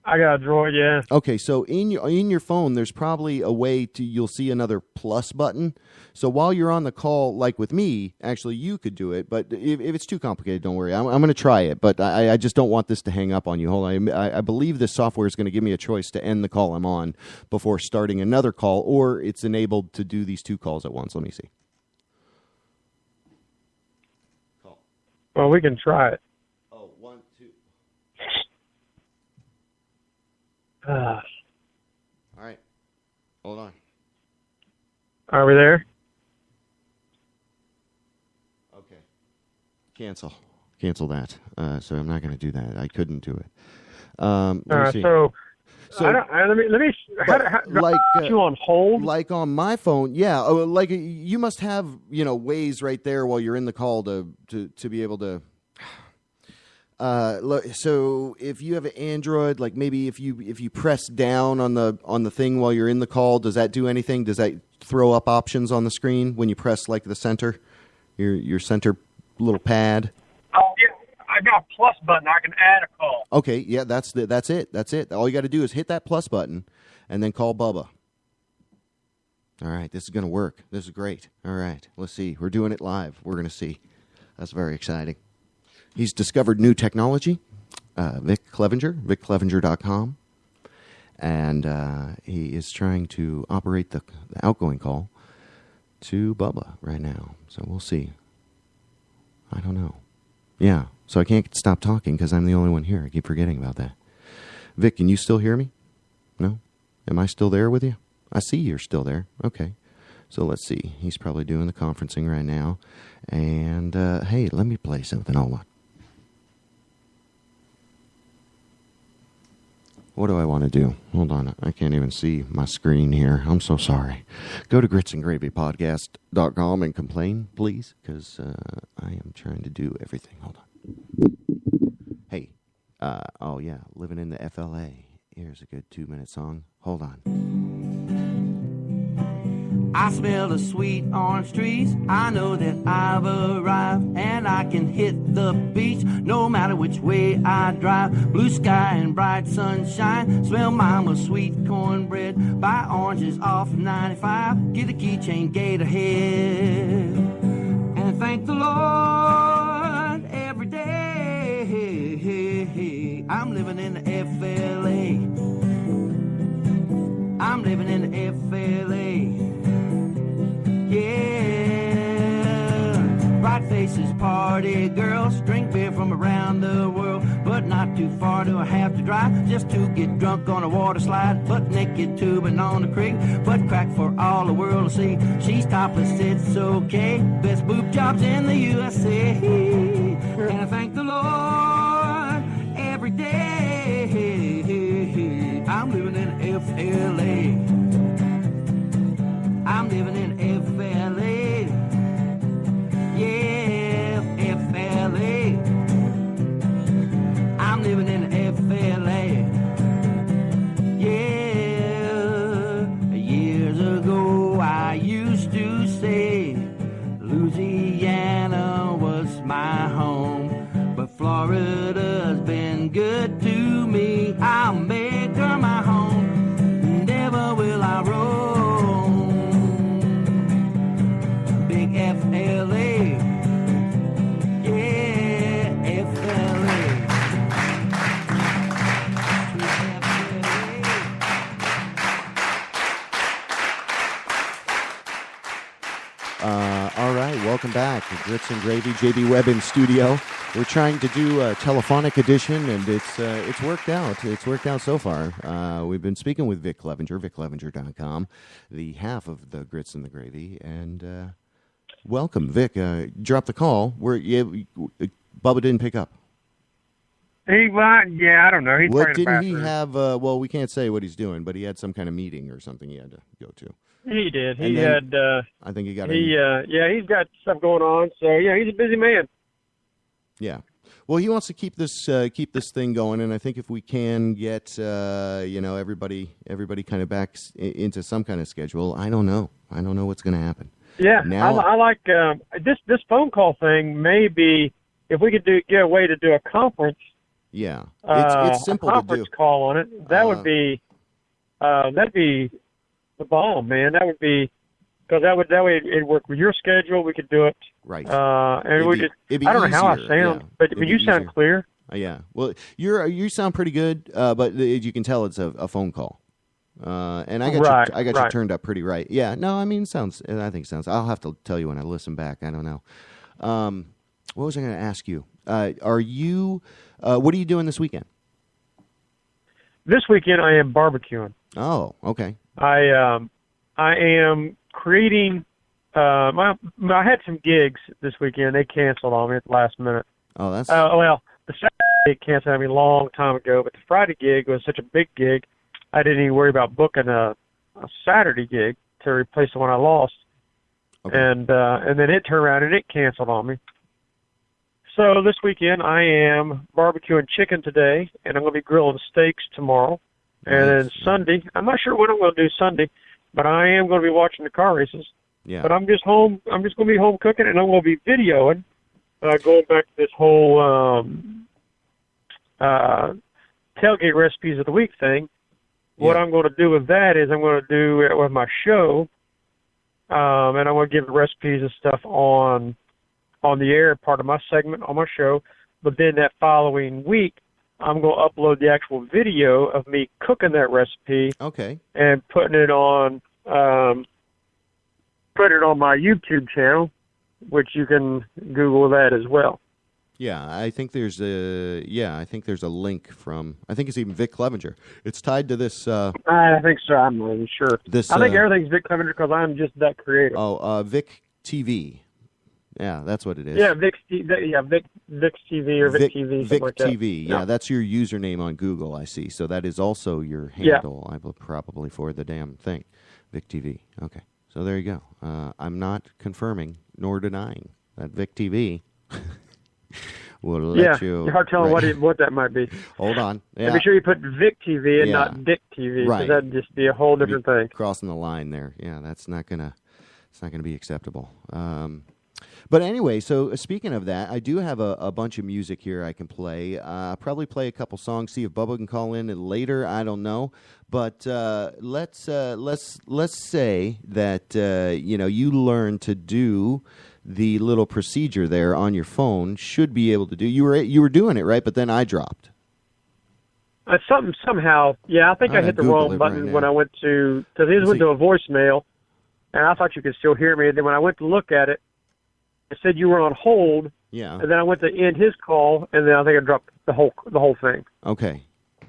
S13: I got a Droid, yeah.
S5: Okay, so in your phone, there's probably a way you'll see another plus button. So while you're on the call, like with me, actually you could do it. But if it's too complicated, don't worry. I'm going to try it, but I just don't want this to hang up on you. Hold on. I believe this software is going to give me a choice to end the call I'm on before starting another call, or it's enabled to do these two calls at once. Let me see.
S13: Well, we can try it.
S5: Oh, 1, 2.
S13: All
S5: right. Hold on.
S13: Are we there?
S5: Okay. Cancel that. So I'm not going to do that. I couldn't do it. Let me see.
S13: So let me. How you on hold?
S5: Like on my phone, yeah. Like you must have ways right there while you're in the call to be able to. So if you have an Android, like maybe if you press down on the thing while you're in the call, does that do anything? Does that throw up options on the screen when you press like the center, your center little pad?
S13: Oh yeah, I got a plus button. I can add a call.
S5: Okay, yeah, that's it. All you got to do is hit that plus button, and then call Bubba. All right, this is going to work. This is great. All right, let's see. We're doing it live. We're going to see. That's very exciting. He's discovered new technology, Vic Clevenger, VicClevenger.com, and he is trying to operate the outgoing call to Bubba right now. So we'll see. I don't know. Yeah, so I can't stop talking because I'm the only one here. I keep forgetting about that. Vic, can you still hear me? No? Am I still there with you? I see you're still there. Okay. So let's see. He's probably doing the conferencing right now. And, hey, let me play something. Hold on. What do I want to do? Hold on. I can't even see my screen here. I'm so sorry. Go to gritsandgravypodcast.com and complain, please, because I am trying to do everything. Hold on. Hey. Oh, yeah. Living in the FLA. Here's a good 2-minute song. Hold on.
S11: I smell the sweet orange trees. I know that I've arrived, and I can hit the beach no matter which way I drive. Blue sky and bright sunshine. Smell mama's sweet cornbread. Buy oranges off 95. Get a keychain gate ahead. And thank the Lord every day. I'm living in the FLA. I'm living in the FLA. Yeah, bright faces, party girls, drink beer from around the world, but not too far do I have to drive just to get drunk on a water slide, butt naked tubing on the creek, butt crack for all the world to see. She's topless, it's okay, best boob jobs in the USA. And I thank the Lord every day. I'm living in FLA. I'm living in FLA. Yeah, FLA. I'm living in FLA. Yeah, years ago I used to say Louisiana was my home, but Florida's been good to me. I'll make her my home. Never will I roam. FLA, yeah, FLA.
S5: All right, welcome back. Grits and Gravy, JB Webb in studio. We're trying to do a telephonic edition, and it's worked out. It's worked out so far. We've been speaking with Vic Clevenger, VicClevenger.com, the half of the Grits and the Gravy, and welcome, Vic. Drop the call. Bubba didn't pick up.
S13: Yeah, I don't know. He's
S5: what didn't he have? Well, we can't say what he's doing, but he had some kind of meeting or something he had to go to.
S13: He did.
S5: And
S13: he
S5: then,
S13: had.
S5: I think he got.
S13: Yeah, he's got stuff going on. So yeah, he's a busy man.
S5: Yeah. Well, he wants to keep this thing going, and I think if we can get everybody kind of back into some kind of schedule, I don't know what's going to happen.
S13: Yeah,
S5: now,
S13: I like this phone call thing. Maybe if we could get a way to do a conference.
S5: Yeah, it's simple
S13: a conference
S5: to do.
S13: Call on it. That would be that'd be the bomb, man. That would be because that way it'd work with your schedule. We could do it.
S5: Right.
S13: And
S5: it'd be
S13: I don't know how I
S5: easier,
S13: sound,
S5: yeah.
S13: but you sound clear.
S5: Yeah. Well, you sound pretty good, but you can tell it's a phone call. And I got you turned up pretty right. Yeah. No, I mean, I think it sounds. I'll have to tell you when I listen back. I don't know. What was I going to ask you? Are you? What are you doing this weekend?
S13: This weekend I am barbecuing.
S5: Oh, okay.
S13: I am creating. I had some gigs this weekend. They canceled on me at the last minute.
S5: Oh, that's.
S13: Well, the Saturday gig canceled on me a long time ago, but the Friday gig was such a big gig, I didn't even worry about booking a Saturday gig to replace the one I lost. Okay. And then it turned around and it canceled on me. So this weekend I am barbecuing chicken today, and I'm going to be grilling steaks tomorrow. And then Sunday, I'm not sure what I'm going to do Sunday, but I am going to be watching the car races.
S5: Yeah.
S13: But I'm just going to be home cooking, and I'm going to be videoing, going back to this whole tailgate recipes of the week thing. What I'm going to do with that is I'm going to do it with my show, and I'm going to give the recipes and stuff on the air, part of my segment on my show. But then that following week, I'm going to upload the actual video of me cooking that recipe.
S5: Okay.
S13: And putting it on my YouTube channel, which you can Google that as well.
S5: Yeah, I think there's a link from. I think it's even Vic Clevenger. It's tied to this.
S13: I think so. I'm not even sure. I think everything's Vic Clevenger because I'm just that creative.
S5: Oh, Vic TV. Yeah, that's what it is.
S13: Yeah, Vic's TV or Vic TV.
S5: Vic
S13: like
S5: TV. Yeah, that's your username on Google, I see. So that is also your handle, I will probably, for the damn thing. Vic TV. Okay, so there you go. I'm not confirming nor denying that Vic TV will let you.
S13: You're hard telling what that might be.
S5: Hold on. Yeah.
S13: And be sure you put Vic TV and not Dick TV, because that'd just be a whole different thing.
S5: Crossing the line there. Yeah, that's not gonna be acceptable. But anyway, so speaking of that, I do have a bunch of music here I can play. Probably play a couple songs, see if Bubba can call in later. I don't know, but let's say that you learn to do the little procedure there on your phone. Should be able to do. You were doing it right, but then I dropped.
S13: Somehow, yeah. I think I hit the wrong button when I went to because it went to a voicemail, and I thought you could still hear me. And then when I went to look at it, it said you were on hold.
S5: Yeah.
S13: And then I went to end his call, and then I think I dropped the whole thing.
S5: Okay.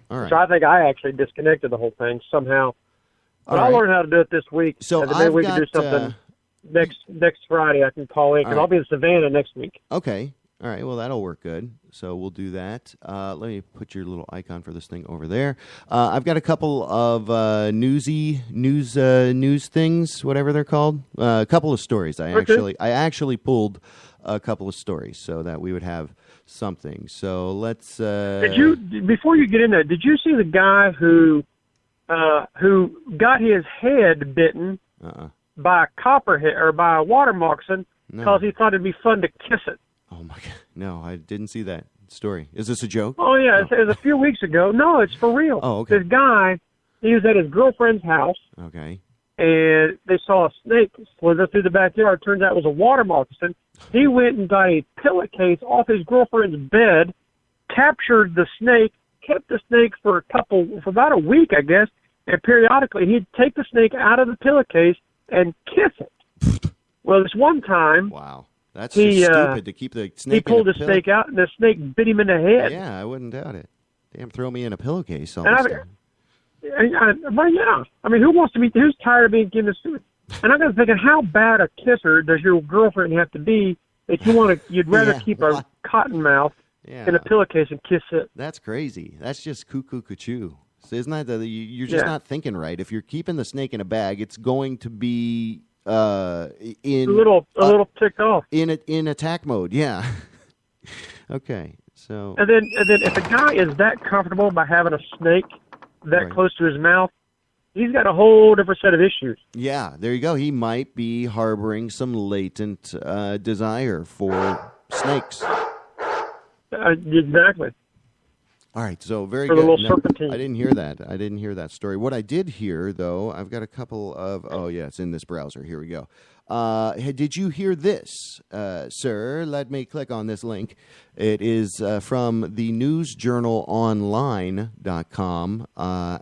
S5: All right.
S13: So I think I actually disconnected the whole thing somehow. But I'll learn how to do it this week.
S5: So
S13: and then maybe we can do something next Friday. I can call in because I'll be in Savannah next week.
S5: Okay. All right. Well, that'll work good. So we'll do that. Let me put your little icon for this thing over there. I've got a couple of news things, whatever they're called. A couple of stories. I actually pulled a couple of stories so that we would have something. So let's.
S13: Before you get in there, did you see the guy who got his head bitten by a copperhead or by a water moccasin because he thought it'd be fun to kiss it?
S5: Oh my God! No, I didn't see that story. Is this a joke?
S13: Oh yeah, It was a few weeks ago. No, it's for real.
S5: Oh, okay.
S13: This guy, he was at his girlfriend's house.
S5: Okay.
S13: And they saw a snake slither through the backyard. Turns out it was a water moccasin. He went and got a pillowcase off his girlfriend's bed, captured the snake, kept the snake for about a week, I guess. And periodically, he'd take the snake out of the pillowcase and kiss it. Well, this one time,
S5: wow. That's just stupid to keep the snake.
S13: He pulled the snake out, and the snake bit him in the head.
S5: Yeah, I wouldn't doubt it. Damn, throw me in a pillowcase.
S13: But yeah, I mean, who wants to be? Who's tired of being given a? And I'm thinking, how bad a kisser does your girlfriend have to be that you'd rather keep a cotton mouth in a pillowcase and kiss it?
S5: That's crazy. That's just cuckoo. So isn't that you're just not thinking right? If you're keeping the snake in a bag, it's going to be. A little ticked off in attack mode. Yeah. Okay, so
S13: And then if a guy is that comfortable by having a snake that close to his mouth, he's got a whole different set of issues.
S5: yeah, there you go. He might be harboring some latent desire for snakes.
S13: Exactly.
S5: All right, so very
S13: For the
S5: good.
S13: little
S5: No,
S13: serpentine.
S5: I didn't hear that. I didn't hear that story. What I did hear, though, I've got a couple of. Oh, yeah, it's in this browser. Here we go. Did you hear this, sir? Let me click on this link. It is from the newsjournalonline.com,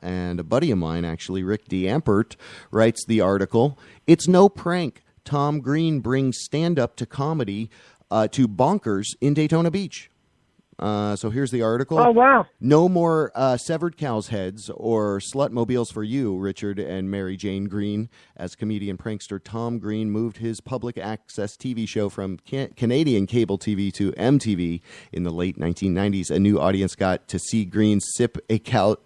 S5: and a buddy of mine, actually, Rick DeAmpert, writes the article. It's no prank. Tom Green brings stand-up to comedy to Bonkers in Daytona Beach. So here's the article.
S13: Oh, wow.
S5: No more severed cow's heads or slutmobiles for you, Richard and Mary Jane Green. As comedian prankster Tom Green moved his public access TV show from Canadian cable TV to MTV in the late 1990s, a new audience got to see Green slip a cow's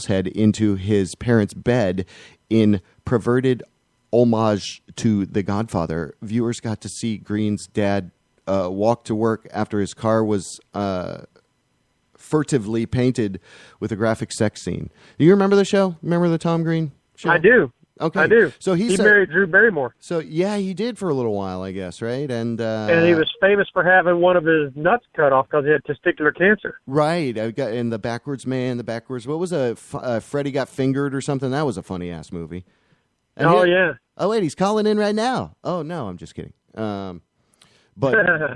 S5: head into his parents' bed in perverted homage to The Godfather. Viewers got to see Green's dad walk to work after his car was furtively painted with a graphic sex scene. Do you remember the show? Remember the Tom Green show?
S13: I do.
S5: Okay.
S13: I do.
S5: So
S13: he married Drew Barrymore.
S5: So, yeah, he did for a little while, I guess, right? And
S13: he was famous for having one of his nuts cut off because he had testicular cancer.
S5: Right. I got in The Backwards Man, what was Freddie Got Fingered or something? That was a funny-ass movie. And
S13: yeah.
S5: Oh, wait, he's calling in right now. Oh, no, I'm just kidding. But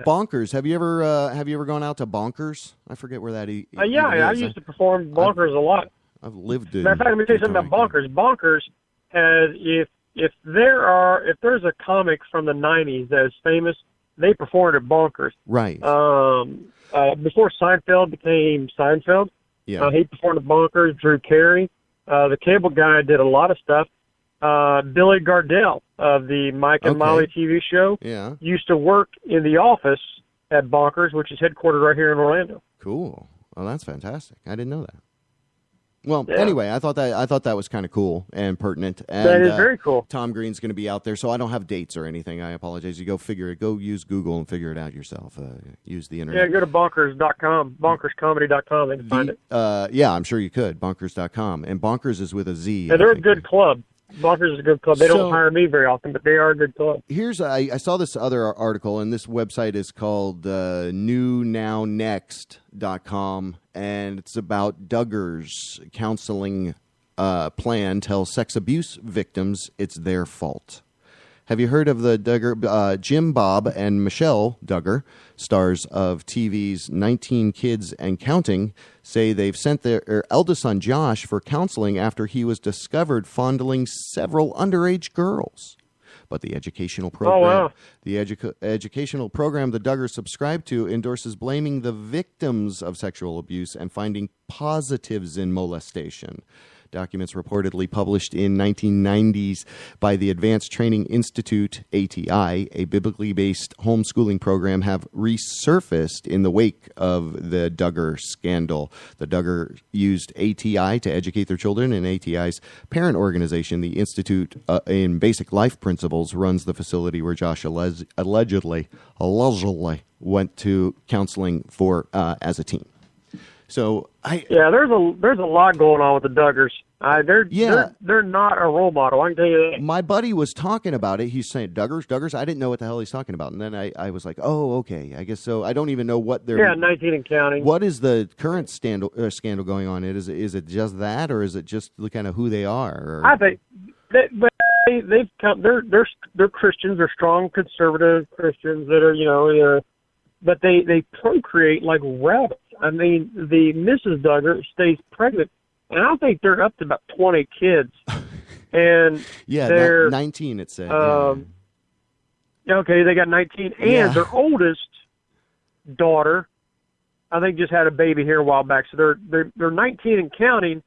S5: Bonkers, have you ever gone out to Bonkers? I forget where that is.
S13: Yeah, I used to perform Bonkers a lot.
S5: I've lived in.
S13: Matter of fact, let me tell you something about Bonkers. Bonkers has, if there's a comic from the 90s that is famous, they performed at Bonkers.
S5: Right.
S13: Before Seinfeld became Seinfeld,
S5: yeah.
S13: He performed at Bonkers. Drew Carey, the cable guy, did a lot of stuff. Billy Gardell of the Mike and Molly TV show used to work in the office at Bonkers, which is headquartered right here in Orlando.
S5: Cool. Well, that's fantastic. I didn't know that. Well, anyway, I thought that was kind of cool and pertinent. And,
S13: that is very cool.
S5: Tom Green's going to be out there, so I don't have dates or anything. I apologize. You go figure it. Go use Google and figure it out yourself. Use the internet.
S13: Yeah, go to bonkers.com, bonkerscomedy.com, and find it.
S5: Yeah, I'm sure you could. Bonkers.com. And Bonkers is with a Z.
S13: And they're a good club. Bonkers is a good club. They don't hire me very often, but they are a good club.
S5: I saw this other article, and this website is called newnownnext.com, and it's about Duggar's counseling plan tells sex abuse victims it's their fault. Have you heard of the Duggar? Jim Bob and Michelle Duggar, stars of TV's 19 Kids and Counting, say they've sent their eldest son Josh for counseling after he was discovered fondling several underage girls. But the educational program, educational program the Duggars subscribe to endorses blaming the victims of sexual abuse and finding positives in molestation. Documents reportedly published in 1990s by the Advanced Training Institute, ATI, a biblically based homeschooling program, have resurfaced in the wake of the Duggar scandal. The Duggar used ATI to educate their children, and ATI's parent organization, the Institute in Basic Life Principles, runs the facility where Josh allegedly went to counseling for as a teen. So
S13: there's a lot going on with the Duggars. They're not a role model. I can tell you that.
S5: My buddy was talking about it. He's saying Duggars. I didn't know what the hell he's talking about, and then I was like, oh, okay, I guess so. I don't even know what they're
S13: 19 and counting.
S5: What is the current scandal going on? Is it just that, or is it just kind of who they are? Or?
S13: I think they've come. They're Christians. They're strong conservative Christians that are but they procreate like rabbits. I mean, the Mrs. Duggar stays pregnant, and I think they're up to about 20 kids. And they're
S5: 19. It said.
S13: Okay, they got 19, and their oldest daughter, I think, just had a baby here a while back. So they're 19 and counting,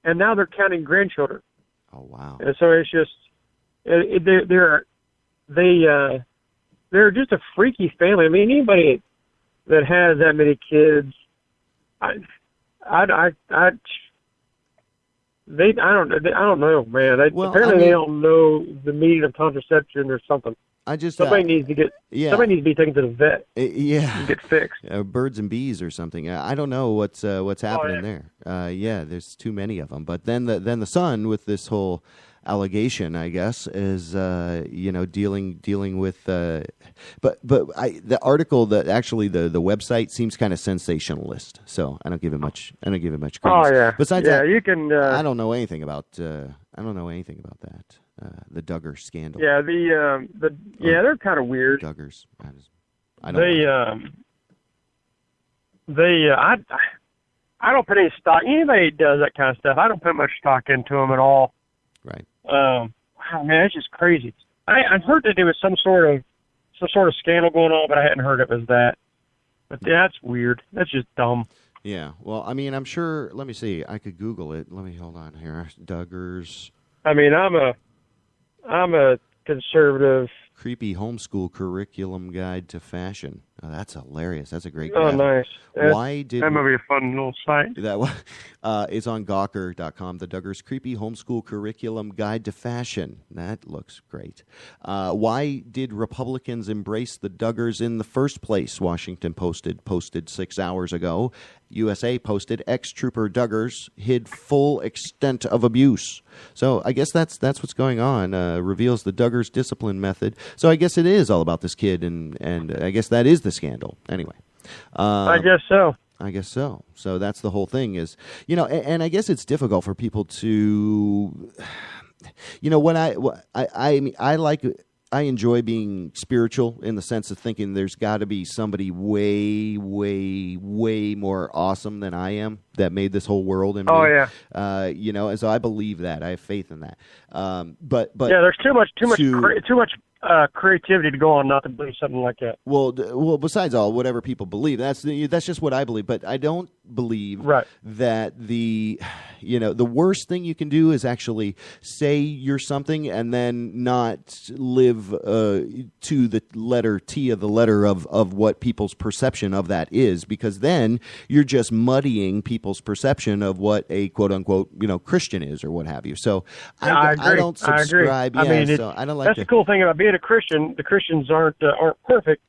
S13: and now they're counting grandchildren.
S5: Oh wow!
S13: And so it's just they're just a freaky family. I mean, anybody that has that many kids, I don't know, man. Apparently they don't know the meaning of contraception or something. somebody needs to get somebody needs to be taken to the vet.
S5: Yeah,
S13: and get fixed.
S5: Birds and bees or something. I don't know what's happening there. There's too many of them. But then the Sun with this whole allegation, I guess, is dealing with. But the article that actually the website seems kind of sensationalist. So I don't give it much. Credence.
S13: Oh yeah.
S5: Besides
S13: that, you can.
S5: I don't know anything about. that. The Duggar scandal.
S13: Yeah, they're kind of weird.
S5: Duggars. I
S13: don't put any stock. Anybody that does that kind of stuff, I don't put much stock into them at all.
S5: Right.
S13: Wow, man, it's just crazy. I've heard that there was some sort of scandal going on, but I hadn't heard it was that. But that's weird. That's just dumb.
S5: Yeah. Well, I mean, I'm sure. Let me see. I could Google it. Let me hold on here. Duggars.
S13: I mean, I'm a conservative.
S5: Creepy homeschool curriculum guide to fashion. Oh, that's hilarious. That's a great.
S13: Oh, nice.
S5: That
S13: might be a fun little site.
S5: It's on Gawker.com. The Duggars Creepy Homeschool Curriculum Guide to Fashion. That looks great. Why did Republicans embrace the Duggars in the first place? Washington posted 6 hours ago. USA posted ex-trooper Duggars hid full extent of abuse. So I guess that's what's going on. Reveals the Duggars discipline method. So I guess it is all about this kid, and I guess that is the scandal. Anyway.
S13: I guess so.
S5: I guess so. So that's the whole thing is, and I guess it's difficult for people to, I enjoy being spiritual in the sense of thinking there's got to be somebody way, way, way more awesome than I am that made this whole world. And and so I believe that. I have faith in that. But
S13: there's too much creativity to go on not to believe something like that.
S5: Well, besides all, whatever people believe, that's just what I believe. But I don't believe that the worst thing you can do is actually say you're something and then not live to the letter T of the letter of what people's perception of that is, because then you're just muddying people's perception of what a quote unquote Christian is or what have you. So I don't subscribe.
S13: I agree.
S5: So I don't like
S13: that's the cool thing about being a Christian. The Christians aren't perfect.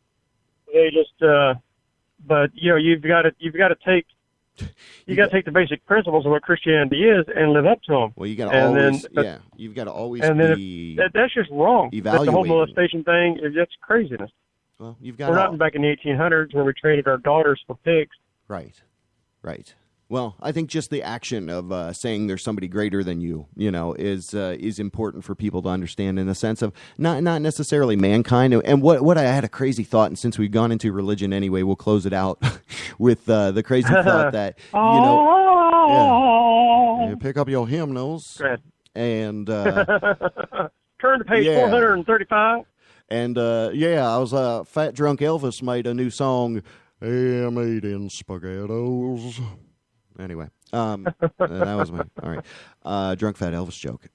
S13: They just but you've got to take the basic principles of what Christianity is and live up to them.
S5: Well, you got to always you've got to always
S13: that's just wrong.
S5: Evaluating.
S13: The whole molestation thing that's craziness.
S5: Well, we're
S13: not back in the 1800s where we traded our daughters for pigs.
S5: Right. Well, I think just the action of saying there's somebody greater than you, is important for people to understand in the sense of not necessarily mankind. And what I had a crazy thought, and since we've gone into religion anyway, we'll close it out with the crazy thought that you pick up your hymnals and
S13: turn to page 435.
S5: And I was Fat Drunk Elvis made a new song. I'm eating spaghettos. Anyway, that was my all right. Drunk Fat Elvis joke.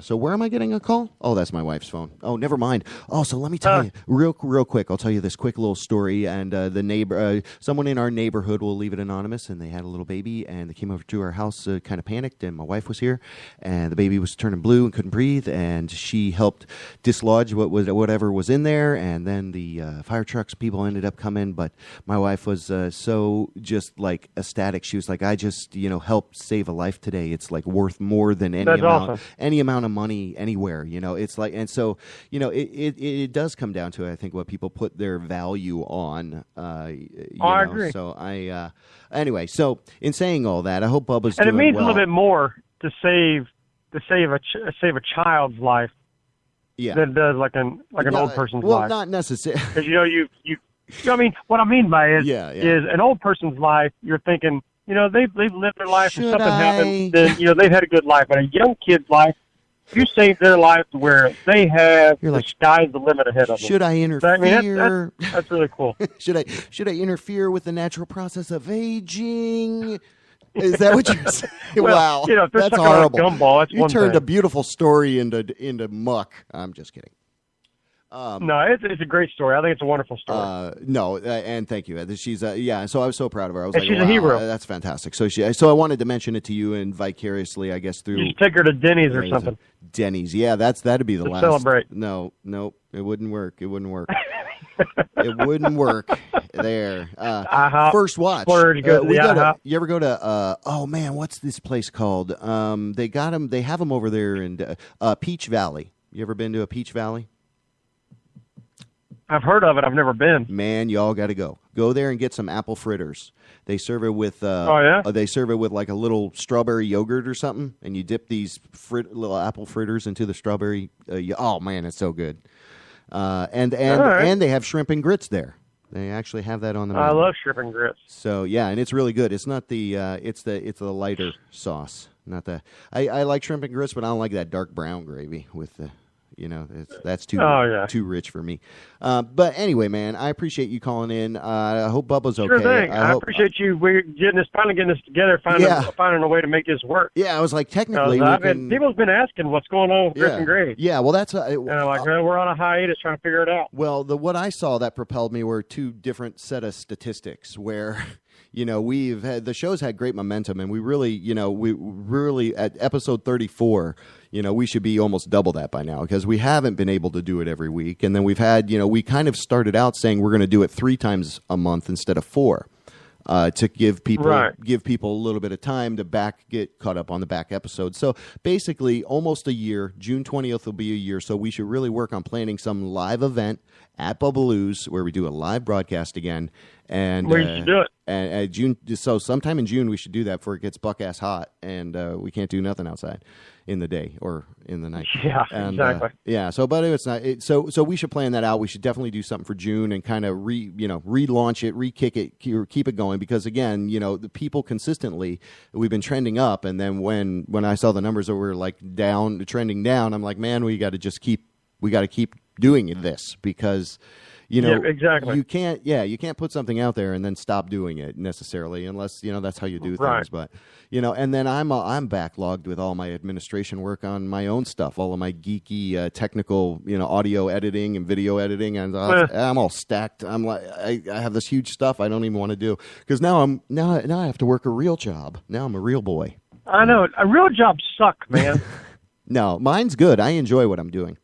S5: So where am I getting a call? Oh, that's my wife's phone. Oh, never mind. Oh, so let me tell you real quick. I'll tell you this quick little story. And the neighbor, someone in our neighborhood, will leave it anonymous, and they had a little baby, and they came over to our house, kind of panicked, and my wife was here, and the baby was turning blue and couldn't breathe, and she helped dislodge whatever was in there, and then the fire trucks people ended up coming, but my wife was so just like ecstatic. She was like, I just helped save a life today. It's like worth more than any amount of money anywhere, it's like, and so it does come down to, I think, what people put their value on.
S13: I agree.
S5: So anyway, so in saying all that, I hope Bubba's
S13: and
S5: doing
S13: it means
S5: well.
S13: a little bit more to save a child's life than it does like an old person's life.
S5: Well, not necessarily,
S13: because I mean, what I mean by it is an old person's life. You're thinking, they've lived their life, and something happened, then they've had a good life. But a young kid's life, you save their life to where they have the sky's the limit ahead of them.
S5: Should I interfere?
S13: That's really cool.
S5: Should I interfere with the natural process of aging? Is that what you're saying?
S13: Well,
S5: wow,
S13: if they're
S5: that's
S13: stuck on a
S5: horrible.
S13: gumball, that's
S5: you
S13: one
S5: turned
S13: thing.
S5: a beautiful story into muck. I'm just kidding.
S13: No, it's a great story. I think it's a wonderful story.
S5: No, and thank you. She's yeah. So I was so proud of her. I was
S13: And
S5: like,
S13: she's a
S5: wow,
S13: hero.
S5: That's fantastic. So I wanted to mention it to you, and vicariously, I guess through
S13: You should take her to Denny's or something.
S5: Denny's, yeah. that'd be the
S13: To
S5: last.
S13: celebrate.
S5: No, it wouldn't work. It wouldn't work. It wouldn't work there. First watch.
S13: Splurge, go to the
S5: you ever go to? Oh man, what's this place called? They got them. They have them over there in Peach Valley. You ever been to a Peach Valley?
S13: I've heard of it. I've never been.
S5: Man, y'all got to go. Go there and get some apple fritters. They serve it with. They serve it with like a little strawberry yogurt or something, and you dip these little apple fritters into the strawberry. Oh man, it's so good. And they have shrimp and grits there. They actually have that on the menu.
S13: I love shrimp and grits.
S5: So yeah, and it's really good. It's not the it's the lighter sauce. Not the I like shrimp and grits, but I don't like that dark brown gravy with the. That's too rich for me. But anyway, man, I appreciate you calling in. I hope Bubba's okay.
S13: Sure thing. I appreciate you. We're finally getting this together, finding a way to make this work.
S5: Yeah, I was like, technically,
S13: people's been asking what's going on with Grits and Gravy.
S5: Yeah, well, that's
S13: and I'm like, we're on a hiatus trying to figure it out.
S5: Well, what I saw that propelled me were two different set of statistics where. We've had the show's had great momentum, and we really at episode 34, we should be almost double that by now because we haven't been able to do it every week. And then we've had, we kind of started out saying we're going to do it 3 times a month instead of 4. To give people a little bit of time to get caught up on the back episodes. So basically, almost a year. June 20th will be a year. So we should really work on planning some live event at Bubbaloo's where we do a live broadcast again. And
S13: where you should do it.
S5: And June. So sometime in June we should do that before it gets buck-ass hot and we can't do nothing outside in the day or in the night.
S13: Yeah,
S5: and,
S13: exactly.
S5: But it's not. So we should plan that out. We should definitely do something for June and kind of relaunch it, re-kick it, keep it going because again, the people consistently we've been trending up, and then when I saw the numbers that were like trending down, I'm like, man, we got to keep doing this because.
S13: Exactly.
S5: You can't put something out there and then stop doing it necessarily unless that's how you do things. But and then I'm backlogged with all my administration work on my own stuff, all of my geeky technical audio editing and video editing, and I'm all stacked. I'm like I have this huge stuff I don't even want to do because now I have to work a real job. Now I'm a real boy.
S13: I know a real job suck, man.
S5: No, mine's good. I enjoy what I'm doing.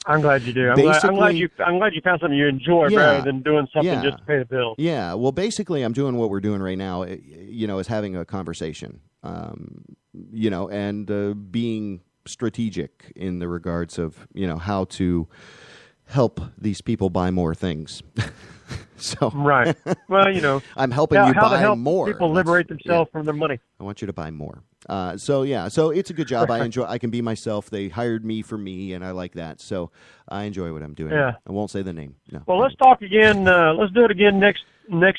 S13: I'm glad you do. I'm glad you found something you enjoy rather than doing something just to pay the bills.
S5: Yeah. Well, basically, I'm doing what we're doing right now. Is having a conversation. And being strategic in the regards of how to help these people buy more things. So
S13: right. Well,
S5: I'm helping you buy
S13: help
S5: more.
S13: People liberate themselves from their money.
S5: I want you to buy more. So it's a good job. I enjoy. I can be myself. They hired me for me, and I like that. So I enjoy what I'm doing.
S13: Yeah.
S5: I won't say the name. No.
S13: Well, let's talk again. Let's do it again next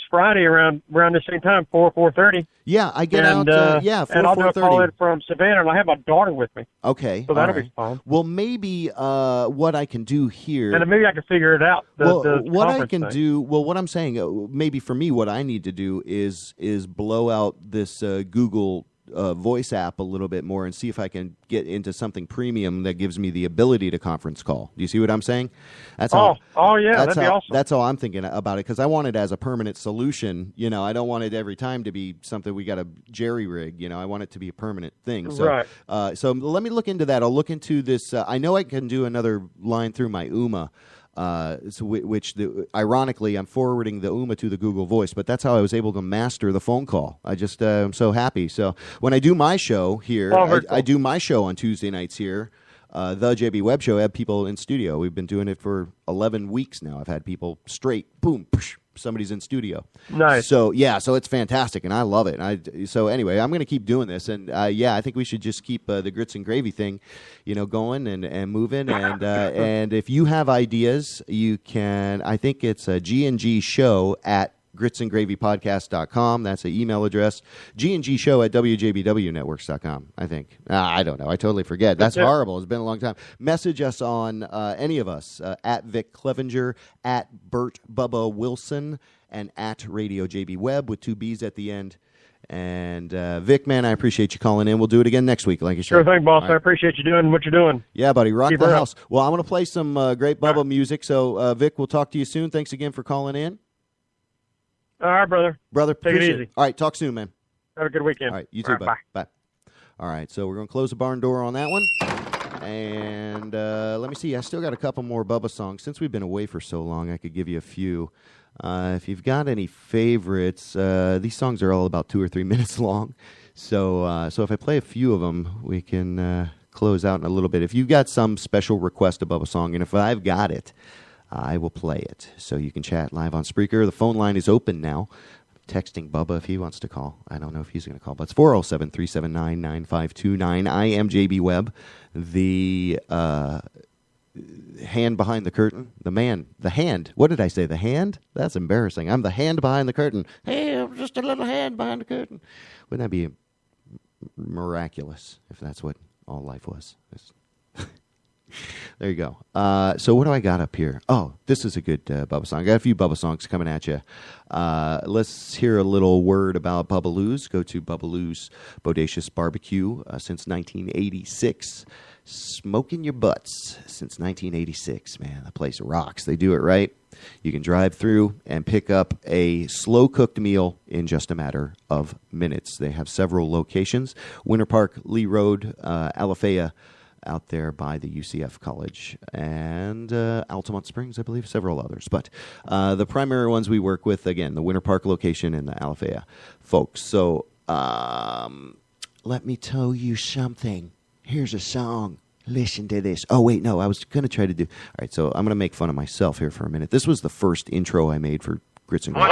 S13: Friday around the same time, 4:30.
S5: Yeah, I get out. 4:30.
S13: And I'll do a call in from Savannah, and I have my daughter with me.
S5: Okay,
S13: so that'll be fun.
S5: Well, maybe what I can do here,
S13: and maybe I can figure it out.
S5: What I can do. Well, what I'm saying, maybe for me, what I need to do is blow out this Google voice app a little bit more and see if I can get into something premium that gives me the ability to conference call. Do you see what I'm saying? That's
S13: that'd be awesome.
S5: That's how I'm thinking about it because I want it as a permanent solution. I don't want it every time to be something we got to jerry rig. I want it to be a permanent thing. So,
S13: right.
S5: So let me look into that. I'll look into this. I know I can do another line through my UMA. Ironically, I'm forwarding the UMA to the Google Voice, but that's how I was able to master the phone call. I just I'm so happy. So when I do my show here, I do my show on Tuesday nights here, the JB Web Show. I have people in studio. We've been doing it for 11 weeks now. I've had people straight, boom, psh, somebody's in studio.
S13: Nice.
S5: So so it's fantastic, and I love it. So anyway, I'm going to keep doing this, and I think we should just keep the grits and gravy thing, going and moving. And and if you have ideas, you can. I think it's a G&G show at gritsandgravypodcast.com. That's the email address. G&G show at WJBWnetworks.com, I think. I don't know. I totally forget. That's horrible. It's been a long time. Message us on any of us, at Vic Clevenger, at Bert Bubba Wilson, and at Radio JB Webb with 2 B's at the end. And Vic, man, I appreciate you calling in. We'll do it again next week, like you said.
S13: Sure thing, boss.
S5: All right.
S13: I appreciate you doing what you're doing.
S5: Yeah, buddy. Rock
S13: Keep
S5: the
S13: her up.
S5: house. Well, I'm going to play some great Bubba music. So, Vic, we'll talk to you soon. Thanks again for calling in.
S13: All right, brother.
S5: Brother,
S13: Take it
S5: appreciate
S13: easy.
S5: All right, talk soon, man.
S13: Have a good weekend.
S5: All right, you too,
S13: All right,
S5: bud. Bye. All right, so we're going to close the barn door on that one. And let me see. I still got a couple more Bubba songs. Since we've been away for so long, I could give you a few. If you've got any favorites, these songs are all about 2 or 3 minutes long. So if I play a few of them, we can close out in a little bit. If you've got some special request above a song, and if I've got it, I will play it. So you can chat live on Spreaker. The phone line is open now. Texting Bubba if he wants to call. I don't know if he's going to call, but it's 407-379-9529. I am JB Webb, the hand behind the curtain. The hand. What did I say? The hand? That's embarrassing. I'm the hand behind the curtain. Hey, I'm just a little hand behind the curtain. Wouldn't that be miraculous if that's what all life was? There you go. So what do I got up here? Oh, this is a good Bubba song. I got a few Bubba songs coming at you. Let's hear a little word about Bubba Lou's. Go to Bubba Lou's Bodacious Barbecue since 1986. Smoking your butts since 1986. Man, the place rocks. They do it right. You can drive through and pick up a slow-cooked meal in just a matter of minutes. They have several locations. Winter Park, Lee Road, Alafaya, out there by the UCF College, and Altamont Springs, I believe, several others. But the primary ones we work with, again, the Winter Park location and the Alafaya folks. So let me tell you something. Here's a song. Listen to this. Oh, wait, no, I was going to try to do... All right, so I'm going to make fun of myself here for a minute. This was the first intro I made for Grits and Gravy.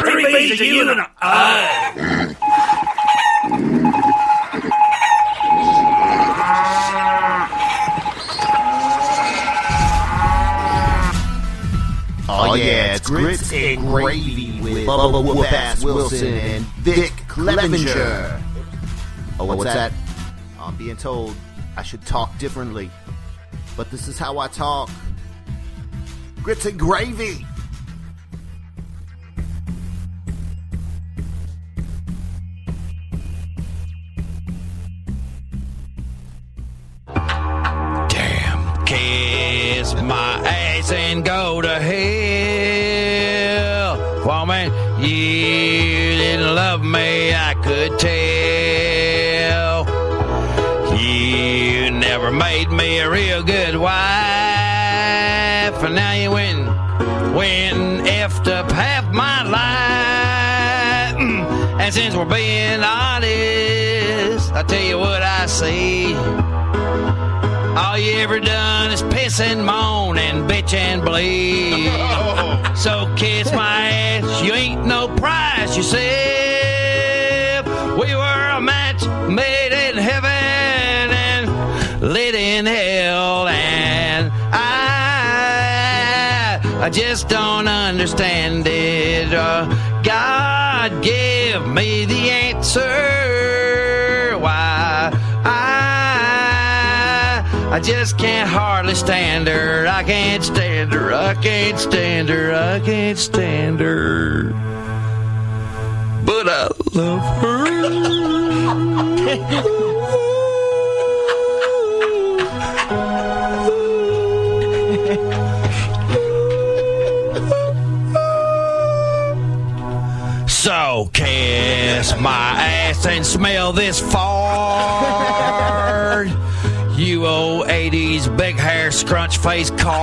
S12: Three B's to you and
S1: Oh yeah, it's Grits and Gravy with Bubba Whoop-Ass Wilson and Vic Clevenger. Oh, what's that? I'm being told I should talk differently, but this is how I talk. Grits and Gravy.
S9: Kiss my ass and go to hell. Woman, you didn't love me, I could tell. You never made me a real good wife, and now you win effed up half my life. And since we're being honest, I tell you what I see. All you ever done is piss and moan and bitch and bleed. So kiss my ass, you ain't no prize yourself. We were a match made in heaven and lit in hell. And I just don't understand it. God give me the answer why I just can't hardly stand her. I can't stand her. I can't stand her. I can't stand her. But I love her. So kiss my ass and smell this fart. You old 80s big hair scrunch face card.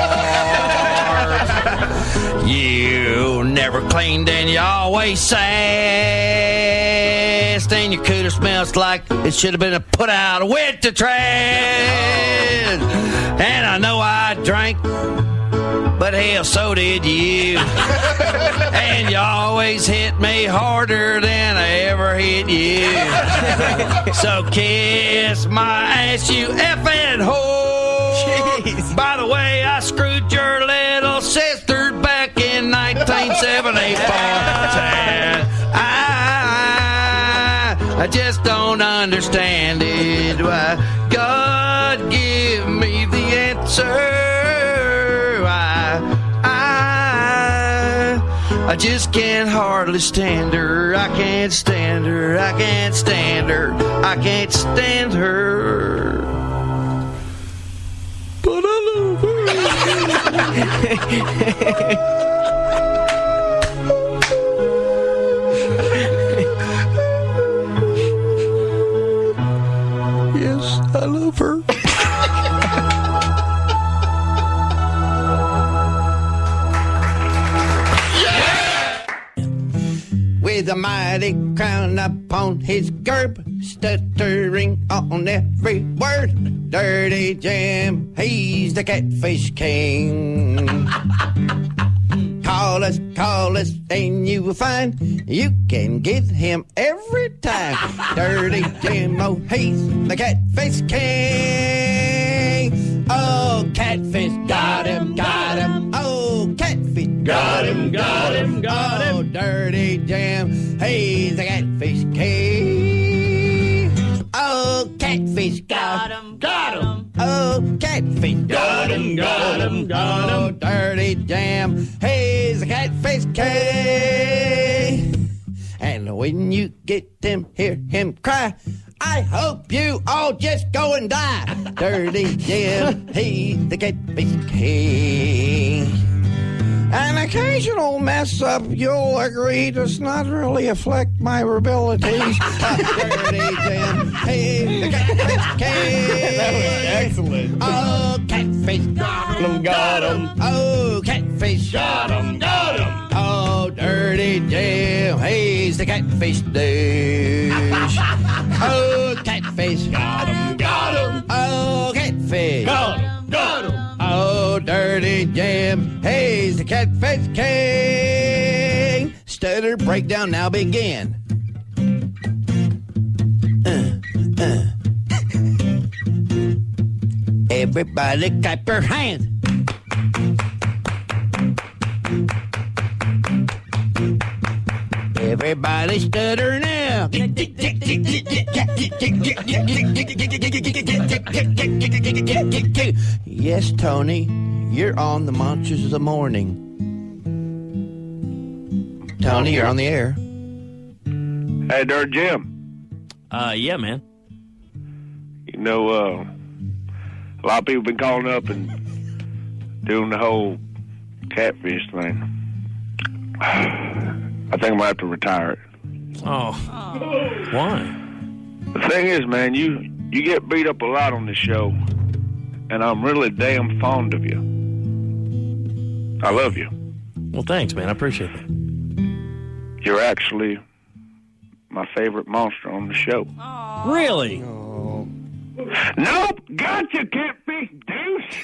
S9: You never cleaned and you always sassed. And your cooter smells like it should have been put out with the trash. And I know I drank, but hell, so did you. And you always hit me harder than I ever hit you. So kiss my ass, you effing whore. Jeez. By the way, I screwed your little sister back in 1974. I just don't understand it. Why God give me the answer. I
S11: I just can't hardly stand her. I can't stand her. I can't stand her. I can't stand her. But I love her. Yes, I love her. With a mighty crown upon his gerb, stuttering on every word. Dirty Jim, he's the catfish king. Call us, and you will find you can get him every time. Dirty Jim, oh, he's the catfish king. Oh, catfish, got him, got him. Oh, catfish, got him, got him, got him. Oh, Dirty Jim, he's the catfish king. Oh, catfish, got him, got him. Oh, catfish, got him, got him, got him. Oh, Dirty Jim, he's the catfish king. And when you get him, hear him cry, I hope you all just go and die. Dirty Jim, he's the catfish king. An occasional mess up, you'll agree, does not really affect my abilities. Dirty Jim, he's the catfish king.
S12: That was excellent.
S11: Oh, catfish, got him, got him. Oh, catfish, got him, got him. Oh, Dirty Jim, he's the catfish douche. Oh, catfish, got him, got him. Oh, catfish, got him, got him. Oh, Dirty Jim, he's the catfish king. Stutter breakdown now begin. Everybody clap your hands. Everybody stutter now. Yes, Tony, you're on the Monsters of the Morning. Tony, you're on the air.
S14: Hey, Dirty Jim.
S15: Yeah, man.
S14: You know, a lot of people been calling up and doing the whole catfish thing. I think I might have to retire it.
S15: Oh. Why?
S14: The thing is, man, you get beat up a lot on this show, and I'm really damn fond of you. I love you.
S15: Well, thanks, man. I appreciate that.
S14: You're actually my favorite monster on the show.
S15: Really?
S14: Nope, gotcha, catfish douche.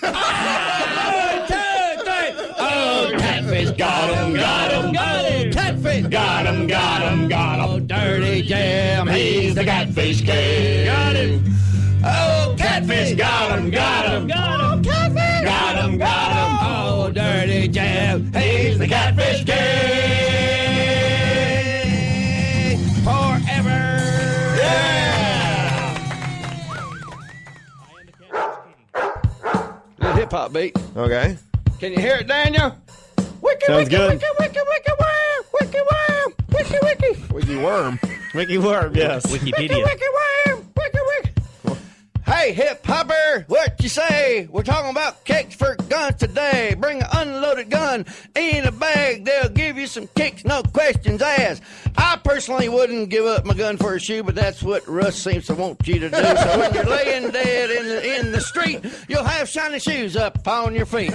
S11: Oh, catfish, got him, got him, got him. Catfish, got him, got him, got him. Oh, Dirty Jim, he's the catfish king. Got him. Oh, catfish, got him, got him, got him. Catfish, got him, got him. Oh, Dirty Jim, he's the catfish king. Forever. Little hip hop beat.
S16: Okay.
S11: Can you hear it, Daniel? Wiki,
S16: Sounds
S11: wiki,
S16: good.
S11: wiki, wiki, wiki, worm, wiki, worm, wiki, wiki.
S16: Wiki worm. Wiki worm, yes.
S15: Wikipedia.
S11: Wiki, worm, wiki, wiki. Hey, hip hopper, what you say? We're talking about kicks for guns today. Bring an unloaded gun in a bag. They'll give you some kicks, no questions asked. I personally wouldn't give up my gun for a shoe, but that's what Russ seems to want you to do. So when you're laying dead in the street, you'll have shiny shoes up on your feet.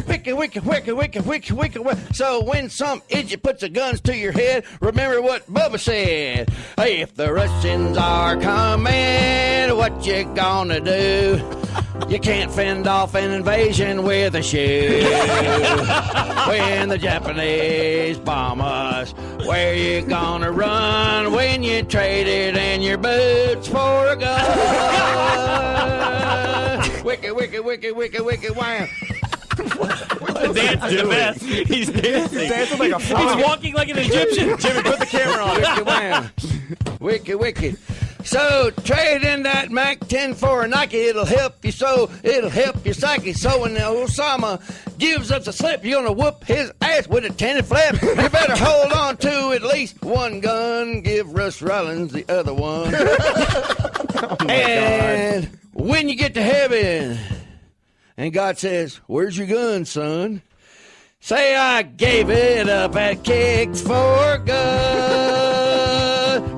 S11: Wiki, wiki, wiki, wiki, wiki, wiki, wiki. So when some idiot puts a guns to your head, remember what Bubba said. Hey, if the Russians are coming, what you gonna do? You can't fend off an invasion with a shoe. When the Japanese bomb us, where you gonna run when you traded in your boots for a gun? Wiki, wiki, wiki, wiki, wiki, wow.
S15: Dancing the best. He's dancing.
S16: Dancing like a frog.
S15: He's walking like an Egyptian.
S16: Jimmy, put the camera on.
S11: Wiki, wow. Wiki, wiki.
S9: So trade in that Mac 10 for a Nike. It'll help you so. It'll help your psyche. So when Osama gives us a slip, you're gonna whoop his ass with a 10 flap. You better hold on to at least one gun. Give Russ Rollins the other one. And when you get to heaven, and God says, "Where's your gun, son?" Say, "I gave it up at Kicks for Good."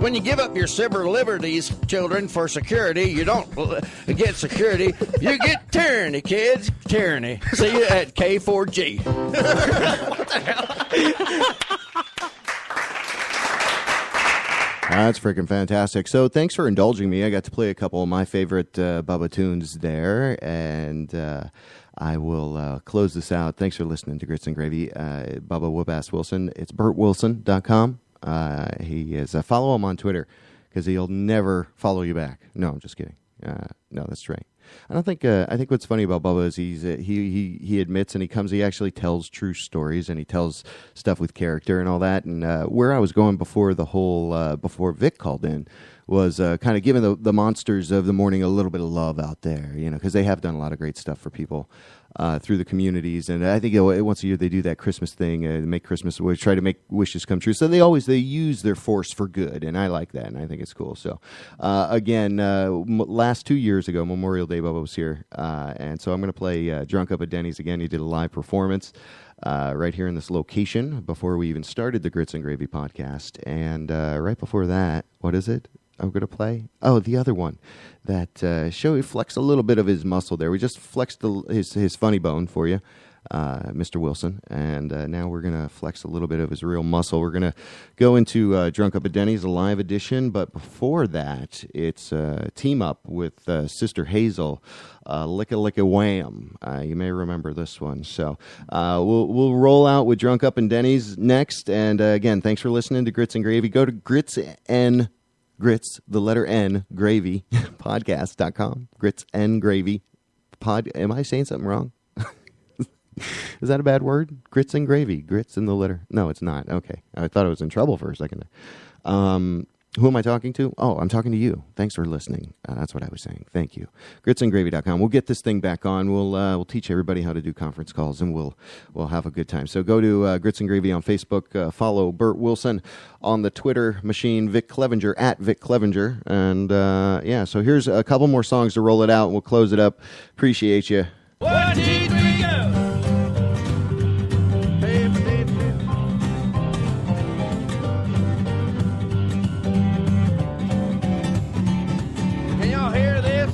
S9: When you give up your civil liberties, children, for security, you don't get security. You get tyranny, kids. Tyranny. See you at K4G. What the hell?
S5: That's freaking fantastic. So thanks for indulging me. I got to play a couple of my favorite Bubba tunes there, and I will close this out. Thanks for listening to Grits and Gravy. Bubba Whoop-Ass Wilson. It's BurtWilson.com. He is follow him on Twitter because he'll never follow you back. No, I'm just kidding. No, that's right. I don't think. I think what's funny about Bubba is he admits and he actually tells true stories and he tells stuff with character and all that. And where I was going before the whole before Vic called in was kind of giving the monsters of the morning a little bit of love out there, because they have done a lot of great stuff for people through the communities. And I think once a year they do that Christmas thing, make Christmas wish, try to make wishes come true. So they use their force for good, and I like that, and I think it's cool. So again, last 2 years ago, Memorial Day, Bubba was here, and so I'm going to play Drunk Up at Denny's again. He did a live performance right here in this location before we even started the Grits and Gravy podcast. And right before that, what is it I'm going to play? Oh, the other one that he flexed a little bit of his muscle there. We just flexed his funny bone for you, Mr. Wilson, and now we're going to flex a little bit of his real muscle. We're going to go into Drunk Up at Denny's, a live edition, but before that, it's a team up with Sister Hazel, Licka Licka Wham. You may remember this one. So we'll roll out with Drunk Up at Denny's next, and again, thanks for listening to Grits and Gravy. Go to Grits, the letter N, Gravy, podcast.com. Grits and Gravy. Am I saying something wrong? Is that a bad word? Grits and Gravy. Grits in the letter. No, it's not. Okay. I thought I was in trouble for a second. Who am I talking to? Oh, I'm talking to you. Thanks for listening. That's what I was saying. Thank you. Gritsandgravy.com. We'll get this thing back on. We'll teach everybody how to do conference calls, and we'll have a good time. So go to Grits and Gravy on Facebook. Follow Burt Wilson on the Twitter machine, Vic Clevenger, at Vic Clevenger. And, so here's a couple more songs to roll it out, and we'll close it up. Appreciate you.
S9: 1, 2, 3, go! Can y'all hear this?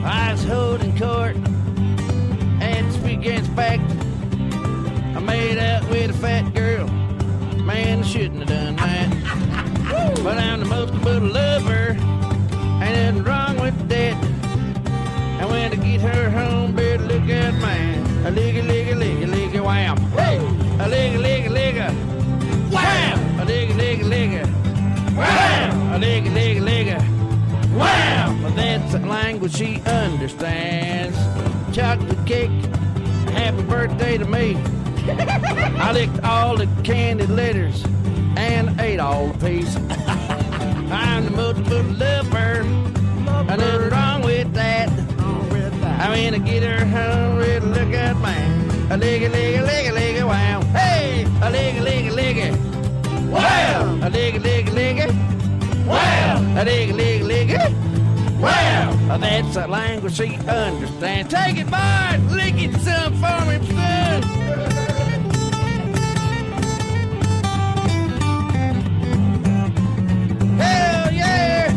S9: I was holding court at this weekend's fact. I made out with a fat girl. Man, I shouldn't have done that. But I'm the most good lover. Ain't nothing wrong with that. And when I get her home, better look at mine. A ligga, ligga, ligga, ligga, wham. Hey! A ligga, ligga, ligga. Wham! A ligga, ligga, ligga. Wham! A ligga, ligga, ligga. Wham! Well, that's the language she understands. Chocolate cake, happy birthday to me. I licked all the candy letters and ate all the piece. I'm the multiple lover. Nothing wrong with that. I mean, I get her home, really look at mine. A ligga, ligga, ligga, ligga, wow. Hey! A ligga, ligga, ligga. Wow! A ligga, ligga, ligga. Wow! A ligga, ligga, ligga. Wow! That's a language she understands. Take it, boys! Lick it some for me, son! Hell yeah!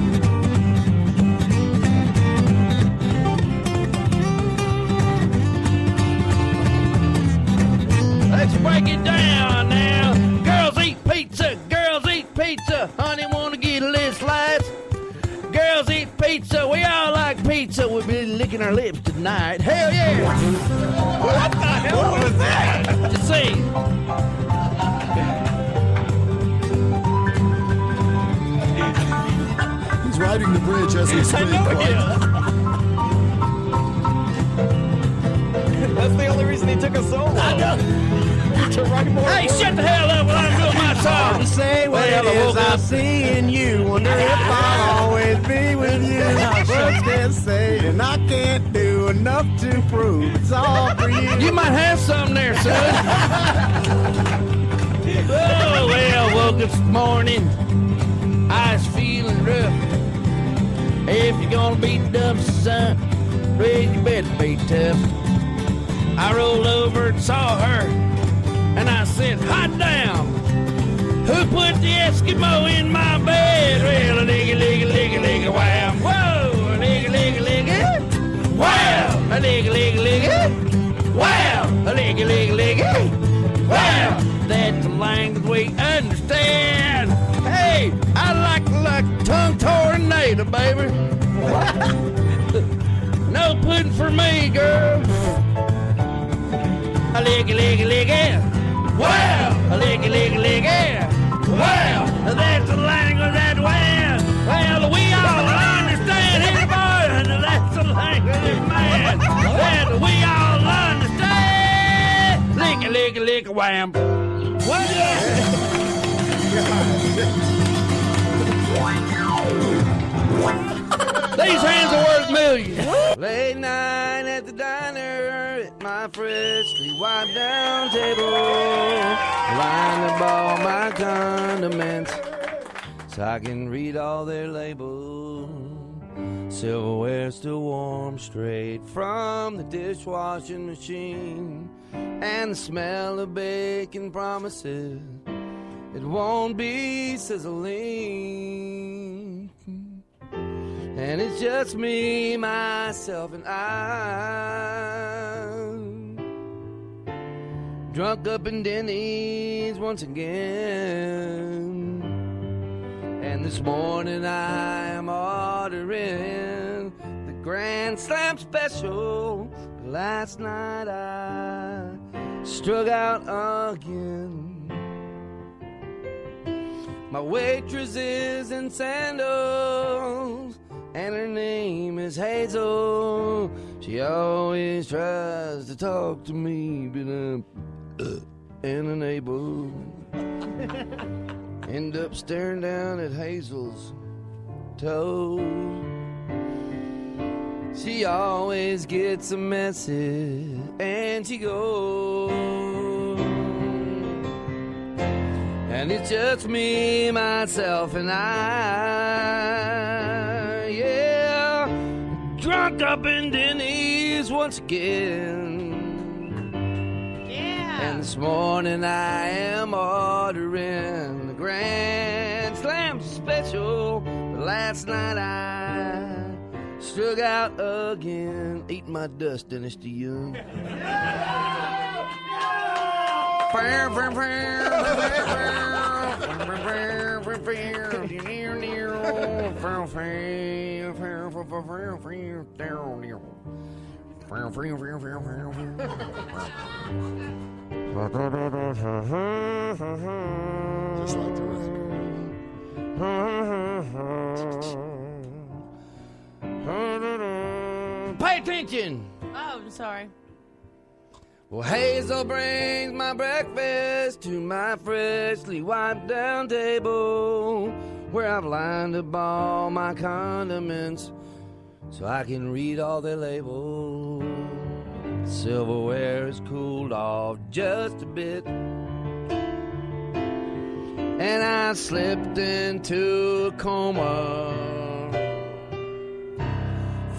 S9: Let's break it down now. Girls eat pizza. Girls eat pizza. Honey, wanna get a little slice? Girls eat pizza. We all like pizza. We'll be licking our lips tonight. Hell yeah! What the hell was that? Let's see.
S17: He's riding the bridge as we speak.
S16: That's the only reason he took a solo. I know. To write more
S9: Hey,
S16: words.
S9: shut the hell up while I'm doing my song.
S11: To say what it is I see in you. Wonder if I'll always be with you. Words can't say, and I can't do enough to prove it's all for you.
S9: You might have something there, son. Oh, well, woke up this morning. I was feeling rough. If you're gonna beat up, son, Ray, you better be tough. I rolled over and saw her, and I said, hot damn, who put the Eskimo in my bed? Well, a liggy, liggy, liggy, liggy, wow. Whoa, a liggy, liggy, liggy, wow. A liggy, liggy, liggy, wow. A liggy, liggy, liggy, wow. That's the language we understand. Hey, I like tongue tornado, baby. No pudding for me, girl. A liggy, liggy, liggy. Wow! A liggy, liggy, liggy. Wow! That's the language that well. Well, we all understand. Hey, boy, that's the language, man. That we all understand. Liggy, liggy, liggy, wham. What? These hands are worth millions.
S11: Late night at the diner at my freshly wiped down table, line up all my condiments so I can read all their labels. Silverware still warm straight from the dishwashing machine, and the smell of bacon promises it won't be sizzling. And it's just me, myself, and I, drunk up in Denny's once again. And this morning I am ordering the Grand Slam special. Last night I struck out again. My waitress is in sandals, and her name is Hazel. She always tries to talk to me, but I'm unable. End up staring down at Hazel's toes. She always gets a message, and she goes. And it's just me, myself, and I, yeah, drunk up in Denny's once again. Yeah. And this morning I am ordering the Grand Slam special. But last night I struck out again. Eat my dust, Dennis DeYoung.
S12: Just like the
S11: record. Pay attention.
S17: Oh, I'm sorry.
S11: Well, Hazel brings my breakfast to my freshly wiped down table, where I've lined up all my condiments so I can read all their labels. Silverware is cooled off just a bit, and I slipped into a coma,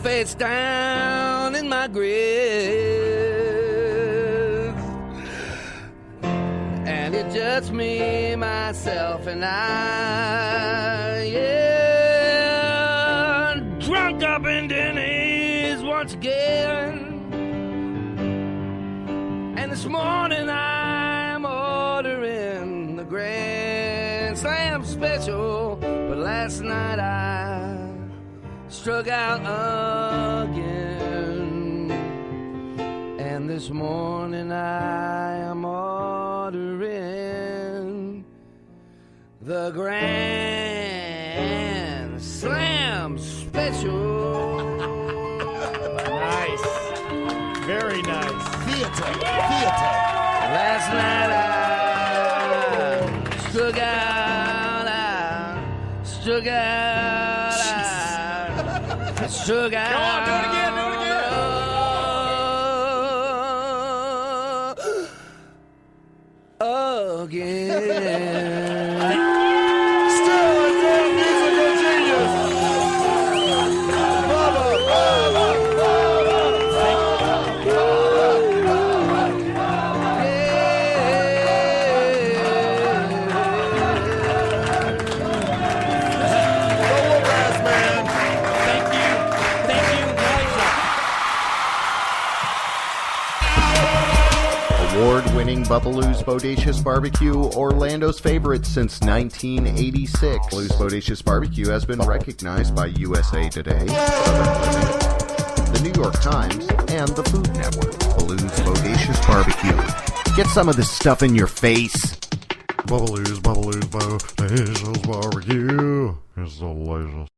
S11: face down in my grave. And it's just me, myself, and I, yeah, drunk up in Denny's once again. And this morning I'm ordering the Grand Slam special, but last night I struck out again. And this morning I am ordering the Grand Slam special.
S16: Nice. Very nice.
S1: Theater.
S3: Last night I struck out. Struck out.
S16: Go on, do it again.
S3: Again.
S16: Still a damn musical genius.
S5: Award-winning Bubbaloo's Bodacious Barbecue, Orlando's favorite since 1986. Bubbaloo's Bodacious Barbecue has been recognized by USA Today, the New York Times, and the Food Network. Bubbaloo's Bodacious Barbecue. Get some of this stuff in your face.
S10: Bubbaloo's Bodacious Barbecue is delicious.